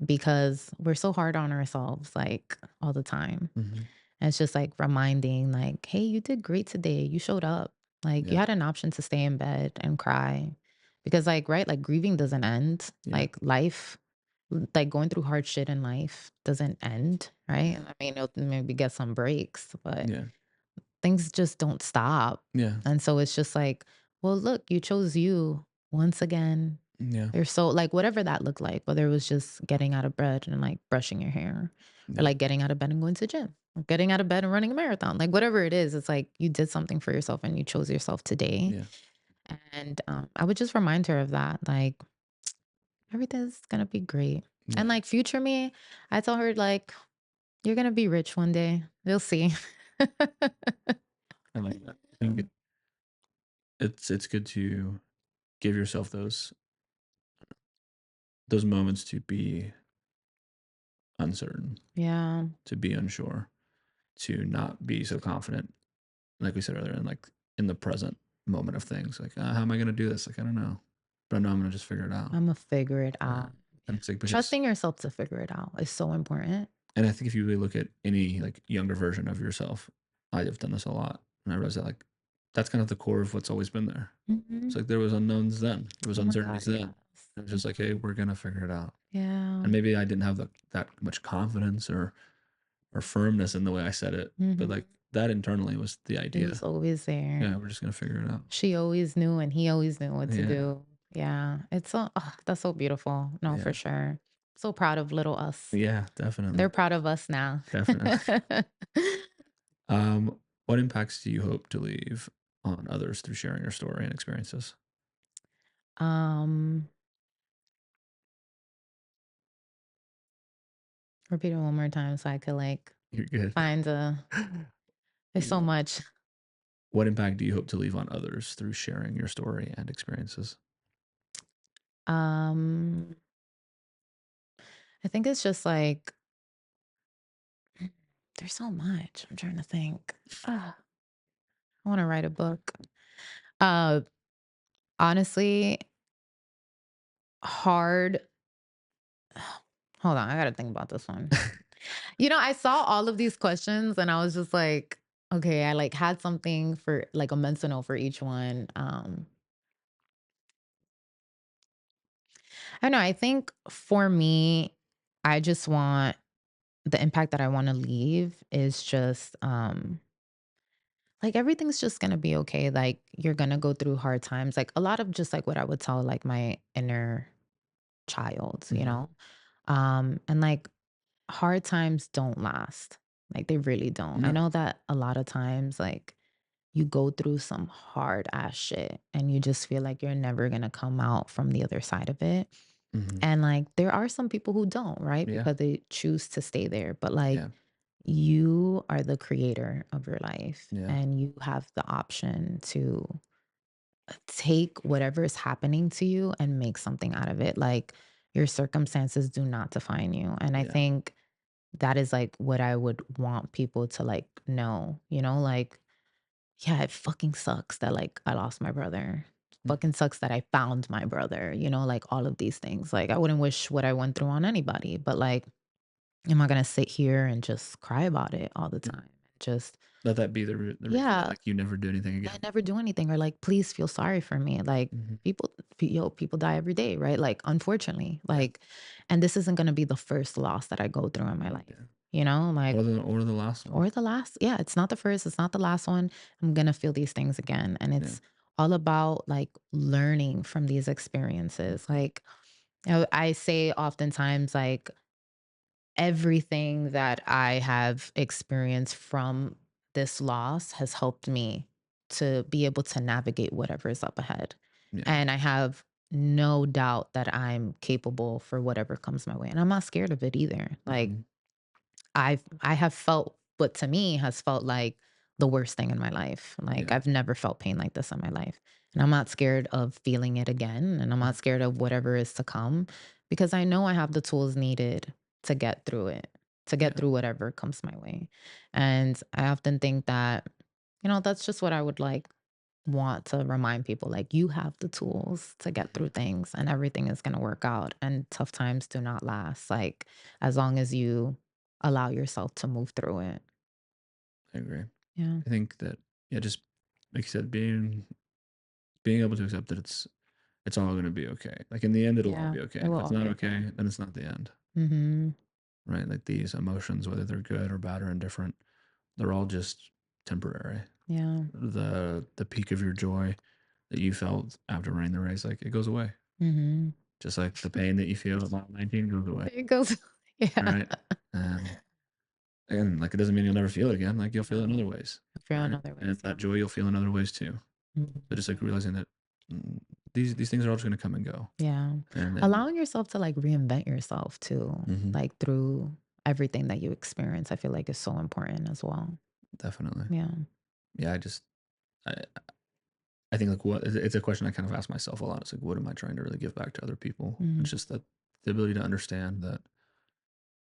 because we're so hard on ourselves, like all the time. Mhm. And it's just like reminding, like, hey, you did great today. You showed up. Like you Yeah. had an option to stay in bed and cry. Because like, right, like grieving doesn't end. Yeah. Like life, like going through hard shit in life does't end, right? I mean, it'll maybe get some breaks, but Yeah. things just don't stop. Yeah. And so it's just like, well, look, you chose you once again. Yeah. You're so like whatever that looked like, whether it was just getting out of bed and like brushing your hair, or Yeah. like getting out of bed and going to the gym, or getting out of bed and running a marathon, like whatever it is, it's like you did something for yourself and you chose yourself today. Yeah. And I would just remind her of that, like everything's gonna be great. And Yeah. like future me, I tell her like you're gonna be rich one day. You'll see. I like that. I think it's good to give yourself those moments to be uncertain, Yeah. to be unsure, to not be so confident, like we said earlier, in the present moment of things. Like, how am I going to do this? Like, I don't know, but I know I'm going to just figure it out. Imma figure it Yeah. out. And it's like because, Trusting yourself to figure it out is so important. and I think if you really look at any like younger version of yourself, I have done this a lot, and I realized that like that's kind of the core of what's always been there. It's Mhm. like there was unknowns then, there was Oh my god, uncertainties then. yes. And it's just like, hey, we're gonna figure it out. Yeah. And maybe I didn't have that much confidence or firmness in the way I said it, but Mhm. like that internally was the It was idea. always there. Yeah, we're just gonna figure it out. She always knew and he always knew what to Yeah, do. Yeah. It's so that's so beautiful. No, for yeah, sure. So proud of little us. yeah, definitely, They're proud of us now. definitely. What impacts do you hope to leave on others through sharing your story and experiences? Um, repeat it one more time so I could like You're good. find a there's so much. What impact do you hope to leave on others through sharing your story and experiences? Um, I think it's just like there's so much. I'm trying to think. I want to write a book. Uh, honestly, hard. Hold on, I gotta think about this one. I saw all of these questions and I was just like, okay, I like had something for like a mental note for each one. I don't know. I think for me, I just want the impact that I want to leave is just like everything's just gonna be okay. Like you're gonna go through hard times. Like a lot of just like what I would tell like my inner child, Hmm. And like hard times don't last. Like they really don't. I No. know that a lot of times like you go through some hard ass shit and you just feel like you're never gonna come out from the other side of it. Hmm. And like there are some people who don't, right? Yeah. Because they choose to stay there. But like Yeah. you are the creator of your life Yeah. and you have the option to take whatever is happening to you and make something out of it. Like your circumstances do not define you. And I Yeah. think that is like what I would want people to like know, like, yeah, it fucking sucks that like I lost my brother. Mhm. Fucking sucks that I found my brother, like all of these things. Like I wouldn't wish what I went through on anybody, but like, am I gonna sit here and just cry about it all the Yeah. time? Just Let that be the reason that yeah, like you never do anything I again. never do anything or like please feel sorry for me. Like Hmm. people die every day, right? Like unfortunately, Yeah. like and this isn't going to be the first loss that I go through in my life. Yeah. Like Or the last one. or the last. Yeah, it's not the first, it's not the last one. I'm going to feel these things again and Yeah. it's all about like learning from these experiences. Like I say oftentimes like everything that I have experienced from this loss has helped me to be able to navigate whatever is up ahead. Yeah. And I have no doubt that I'm capable for whatever comes my way. And I'm not scared of it either. Like Mhm. I have felt what to me has felt like the worst thing in my life. Like Yeah. I've never felt pain like this in my life. And I'm not scared of feeling it again. And I'm not scared of whatever is to come because I know I have the tools needed to get through it, to get Yeah. through whatever comes my way. And I often think that, that's just what I would want to remind people like you have the tools to get through things and everything is going to work out and tough times do not last like as long as you allow yourself to move through it. I agree. Yeah. I think that, yeah, just like you said, being able to accept that it's all gonna be okay. Like in the end, it'll all Yeah. be okay. It will If it's all not be okay. okay, then it's not the end, Mhm. right? Like these emotions, whether they're good or bad or indifferent, they're all just temporary. Yeah. The peak of your joy that you felt after running the race, like it goes away. Mhm. Just like the pain that you feel at mile 19 goes away. It goes yeah. Right. And like it doesn't mean you'll never feel it again. Like you'll feel it in other ways. For Right. another And ways, yeah. that joy you'll feel in other ways too. But Mhm. just like realizing that mm, these things are all just gonna come and go. Yeah. And then Allowing yourself to like reinvent yourself too, mhm, like through everything that you experience, I feel like is so important as well. definitely. Yeah. Yeah, I I think like what it's a question I kind of ask myself a lot. It's like what am I trying to really give back to other people? It's Mhm. just that the ability to understand that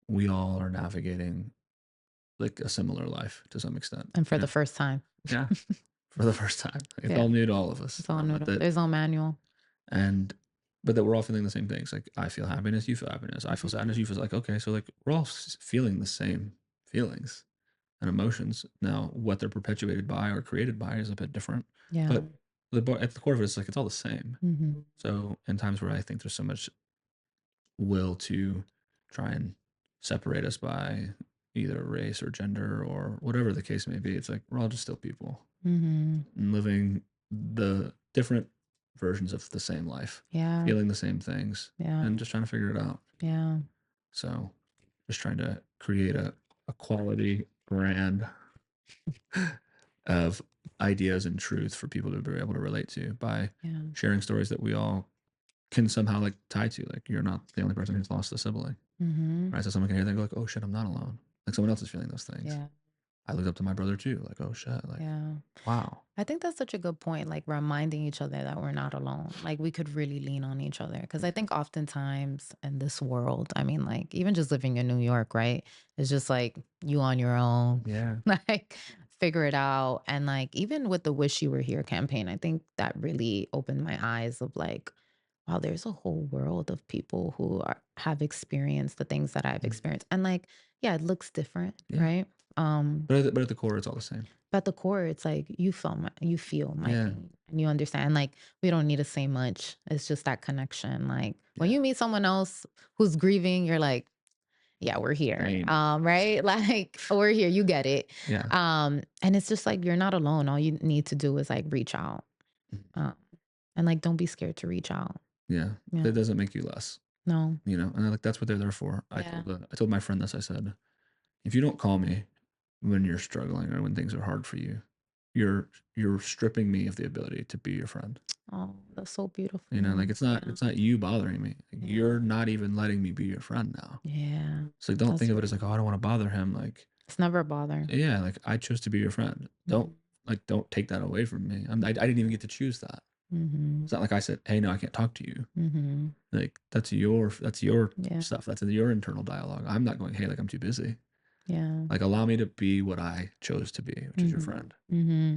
we all are navigating like a similar life to some extent. And for You the know? first time. Yeah. For the first time. It's Yeah. all new to all of us. It's all new. That There's no manual. and but that we're all feeling the same things. Like I feel happiness, you feel happiness. I feel sadness, you feel like okay, so like we're all feeling the same feelings and emotions. Now, what they're perpetuated by or created by is a bit different, Yeah. but at the core of it, it's like it's all the same. Mhm. So, in times where I think there's so much will to try and separate us by either race or gender or whatever the case may be, it's like we're all just still people Mhm. and living the different versions of the same life, Yeah. feeling the same things, Yeah. and just trying to figure it out. Yeah. So, just trying to create a quality brand of ideas and truth for people to be able to relate to by Yeah. sharing stories that we all can somehow like tie to. Like you're not the only person who's lost a sibling, Mhm. right? So someone can hear that and go like, "Oh shit, I'm not alone." Like someone else is feeling those things. Yeah. I looked up to my brother too. Like, oh shit, like Yeah. wow, I think that's such a good point, like reminding each other that we're not alone. Like we could really lean on each other. Cause I think oftentimes in this world, I mean, like even just living in New York, right? It's just like you on your own, yeah, like figure it out. And like even with the Wish You Were Here campaign, I think that really opened my eyes of like, wow, there's a whole world of people who have experienced the things that I've mhm, experienced. And like, yeah, it looks different, yeah. right? But at the core, it's all the same. But at the core, it's like you feel my Yeah, pain and you understand. Like we don't need to say much. It's just that connection. Like when yeah, you meet someone else who's grieving, you're like, yeah, we're here. same. Right? Like we're here. You get it. Yeah, And it's just like you're not alone. All you need to do is like reach out. mhm, Um, and like don't be scared to reach out. yeah. Yeah. That doesn't make you less, No. you know. And like that's what they're there for. Yeah. I told my friend this. I said, if you don't call me when you're struggling or when things are hard for you, you're stripping me of the ability to be your friend. Oh, that's so You know, like beautiful. Yeah. it's not you bothering me. Like, Yeah. you're not even letting me be your friend now. Yeah. So don't That's think of it as like, oh, beautiful. I don't want to bother him. Like, It's never a bother. yeah, like I chose to be your friend. Don't take that away from me. I didn't even get to choose that. Mm-hmm. It's not like I said, hey, no, I can't talk to you. Mm-hmm. Like that's your Yeah. stuff. That's your internal dialogue. I'm not going, hey, like I'm too busy. Yeah. Like allow me to be what I chose to be, which is your Mhm. friend.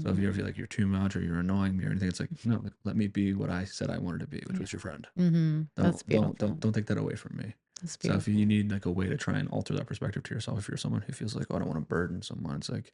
So if Mhm. you ever feel like you're too much or you're annoying me or anything, it's like, no, like, let me be what I said I wanted to be, which Yeah. was your friend. Mhm. That's beautiful. Don't take that away from me. That's So if you beautiful. need like a way to try and alter that perspective to yourself, if you're someone who feels like, oh, I don't want to burden someone, it's like,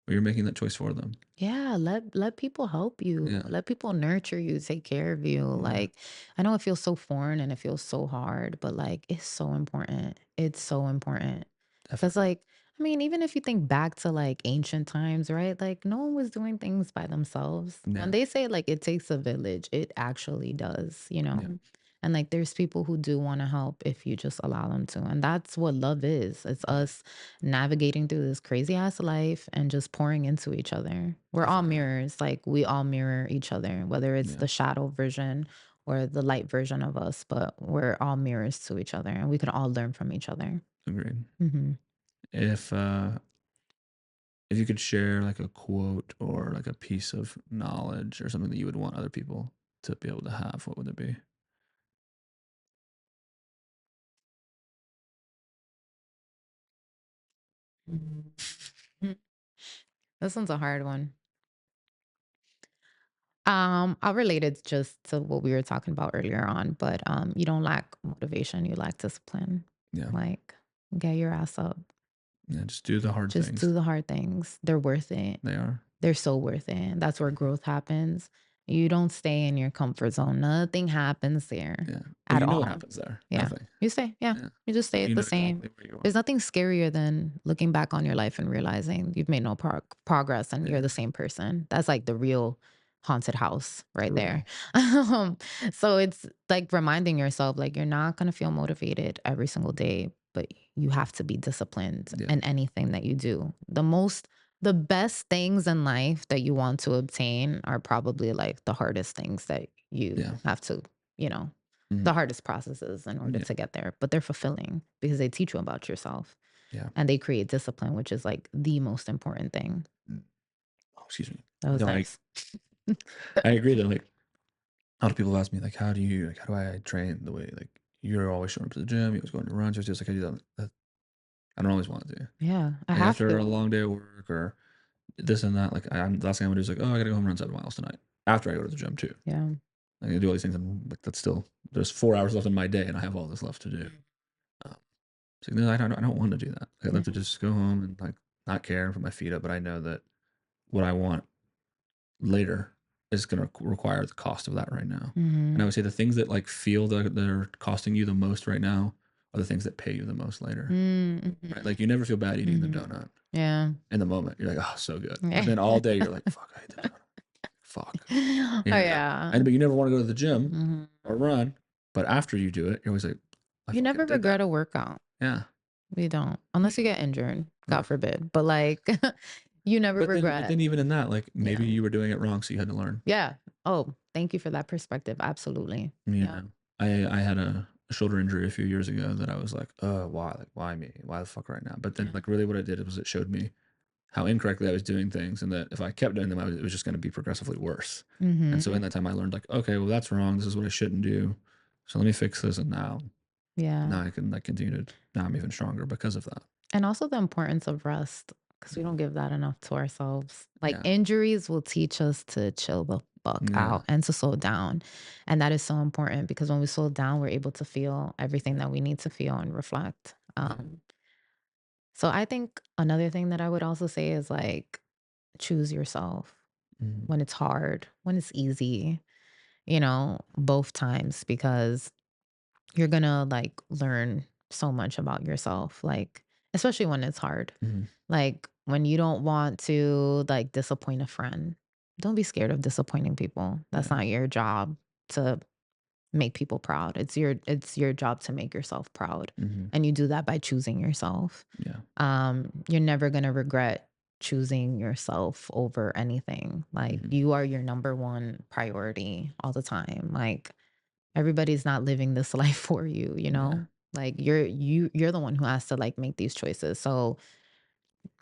well, you're making that choice for them. Yeah, let people help you. Yeah. Let people nurture you, take care of you. Yeah. Like I know it feels so foreign and it feels so hard, but like it's so important. It's so important. Cuz Definitely. like I mean, even if you think back to like ancient times, right? Like no one was doing things by themselves. When Yeah. they say like it takes a village, it actually does, you Yeah. know. And like there's people who do want to help if you just allow them to. And that's what love is. It's us navigating through this crazy ass life and just pouring into each other. We're all Definitely. mirrors. Like we all mirror each other, whether it's Yeah. the shadow version or the light version of us, but we're all mirrors to each other and we can all learn from each other. Agreed. Mm-hmm. If you could share like a quote or like a piece of knowledge or something that you would want other people to be able to have, what would it be? Mhm. This one's a hard one. I'll relate it just to what we were talking about earlier on, but you don't lack motivation, you lack discipline. Yeah. Like get your ass up. Yeah. Just do the hard Just things. do the hard things. They're worth it. They are. They're so worth it. That's where growth happens. You don't stay in your comfort zone. Nothing happens there Yeah. at You know what all. happens there. Yeah. Nothing. You stay. Yeah. Yeah. You just stay You the know same. exactly where you are. There's nothing scarier than looking back on your life and realizing you've made no progress and you're Yeah. the same person. That's like the real haunted house right there. Totally. So it's like reminding yourself, like, you're not going to feel motivated every single day, but you have to be disciplined Yeah. in anything that you do. The best things in life that you want to obtain are probably like the hardest things that you Yeah. have to, you know, Mhm. the hardest processes in order Yeah. to get there, but they're fulfilling because they teach you about yourself Yeah. and they create discipline, which is like the most important thing. Oh, excuse me. That was No, nice. I agree that like a lot of people have asked me like, how do I train the way like you're always showing up to the gym, you always going to runs, just like I do that. I don't always want to. Yeah, I Like have after a to. long day of work or this and that, like I'm the last thing I'm gonna do is like, oh, I gotta go home and run 7 miles tonight. After I go to the gym too. Yeah. Like, I do all these things and like that's still there's 4 hours left in my day and I have all this left to do. Um, so no, I don't want to do that. I'd Yeah. love to just go home and like not care and put my feet up, but I know that what I want later is going to require the cost of that right now. And I would say the things that like feel that they're costing you the most right now are the things that pay you the most later. Mm-hmm. Right? Like you never feel bad eating the donut. Yeah. In the moment, you're like, oh, so good. Yeah. But then all day you're like, fuck, I hate the donut. Fuck. Oh, yeah. But you never want to go to the gym Mhm. or run. But after you do it, you're always like, I You fucking never did regret that. a workout. Yeah. We don't, unless you get injured, God Right. forbid. But like, you never But regret. then even in that, like maybe Yeah. you were doing it wrong, so you had to learn. Yeah. Oh, thank you for that perspective. Absolutely. Yeah. I had a shoulder injury a few years ago that I was like, why? Like, why me? Why the fuck right now? But then, like, really what I did was it showed me how incorrectly I was doing things and that if I kept doing them, it was just going to be progressively worse. And so in that time, I learned, like, okay, well, that's wrong. This is what I shouldn't do. So let me fix this. And now I can, like, continue to, now I'm even stronger because of that. And also the importance of rest, because we don't give that enough to ourselves. Like Yeah. injuries will teach us to chill the fuck out and to slow down. And that is so important because when we slow down, we're able to feel everything that we need to feel and reflect. So I think another thing that I would also say is like choose yourself Mhm. when it's hard, when it's easy, you know, both times, because you're gonna like learn so much about yourself, like especially when it's hard. Mhm. Like when you don't want to like disappoint a friend, don't be scared of disappointing people. That's Yeah. not your job to make people proud. It's your job to make yourself proud. Mhm. And you do that by choosing yourself. Yeah. You're never gonna regret choosing yourself over anything. Like Mhm. you are your number one priority all the time. Like everybody's not living this life for you, you know? Yeah. Like you're the one who has to like make these choices. So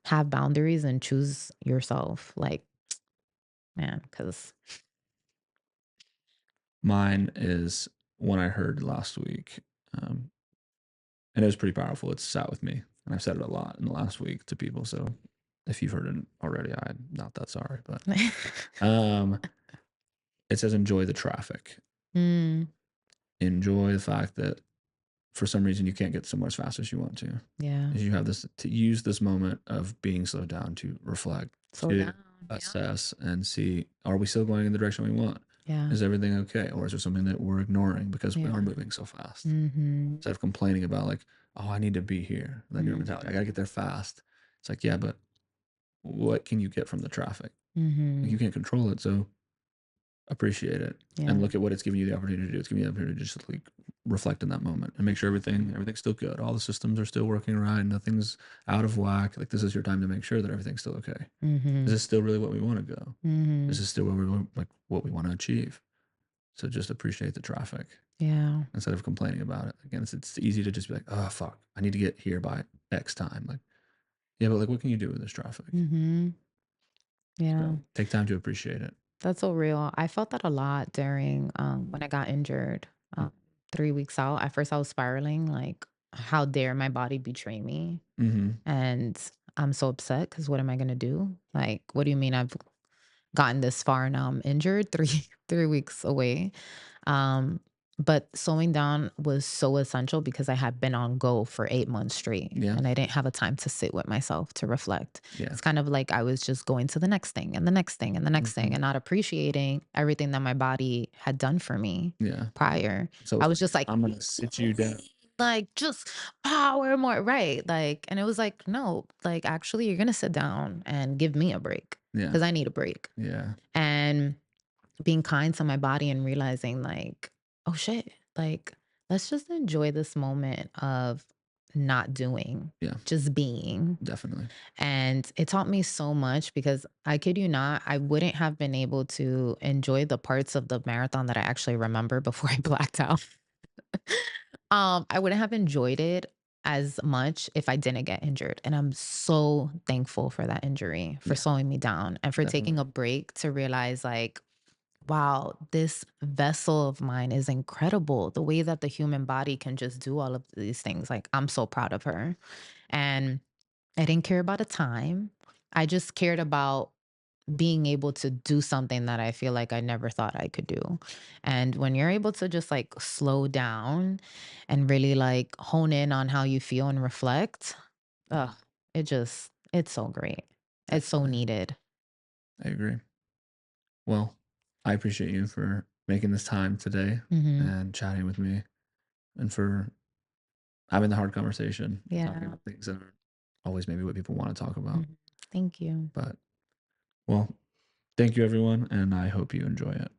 have boundaries and choose yourself. Like, man, because Mine is one I heard last week. Um, and it was pretty powerful. It sat with me. And I've said it a lot in the last week to people. So if you've heard it already, I'm not that sorry. But it says enjoy the traffic. mm, Enjoy the fact that for some reason you can't get somewhere as fast as you want to. yeah. You have this to use this moment of being slowed down to reflect, Slow to down. assess and see, are we still going in the direction we want? Yeah. Is everything okay? Or is there something that we're ignoring because we Yeah. are moving so fast? Mm-hmm. Instead of complaining about like, oh, I need to be here. Then your mentality, I gotta get there fast. It's like, yeah, but what can you get from the traffic? Like, Mm-hmm. you can't control it. So appreciate it, and Yeah. look at what it's giving you the opportunity to do. It's giving you the opportunity to just like reflect in that moment and make sure everything's still good. All the systems are still working right. Nothing's out of whack. Like this is your time to make sure that everything's still okay. Is Mhm. this still really what we want to go? Is Mhm. this still where we want, like what we want to achieve? So just appreciate the traffic Yeah. instead of complaining about it. Again, it's easy to just be like, oh fuck, I need to get here by X time. Like, yeah, but like what can you do with this traffic? Mhm. Yeah. So take time to appreciate it. That's so real. I felt that a lot during when I got injured. 3 weeks out. At first I was spiraling, like, how dare my body betray me? Mm-hmm. And I'm so upset because what am I gonna do? Like, what do you mean I've gotten this far and now I'm injured? Three weeks away. Um, but slowing down was so essential because I had been on go for 8 months straight Yeah. and I didn't have a time to sit with myself to reflect. Yeah. It's kind of like I was just going to the next thing and the next thing and the next thing Mm-hmm. and not appreciating everything that my body had done for me Yeah. prior. So I it's was like, just like, I'm gonna sit you down. like, just power more, right? Like, and it was like, no, like, actually, you're gonna sit down and give me a break Yeah. because I need a break. Yeah. And being kind to my body and realizing, like, oh shit, like, let's just enjoy this moment of not doing, Yeah. just being. Definitely. And it taught me so much because I kid you not, I wouldn't have been able to enjoy the parts of the marathon that I actually remember before I blacked out. I wouldn't have enjoyed it as much if I didn't get injured. And I'm so thankful for that injury, for Yeah. slowing me down and for taking Definitely. a break to realize, like, wow, this vessel of mine is incredible. The way that the human body can just do all of these things. Like, I'm so proud of her. And I didn't care about a time. I just cared about being able to do something that I feel like I never thought I could do. And when you're able to just like slow down and really like hone in on how you feel and reflect, Yeah. it's so great. It's so Definitely. needed. I agree. Well, I appreciate you for making this time today Hmm. and chatting with me and for having the hard conversation, talking Yeah. about things that are always maybe what people want to talk about. Mhm. Thank you. But well, thank you everyone, and I hope you enjoy it.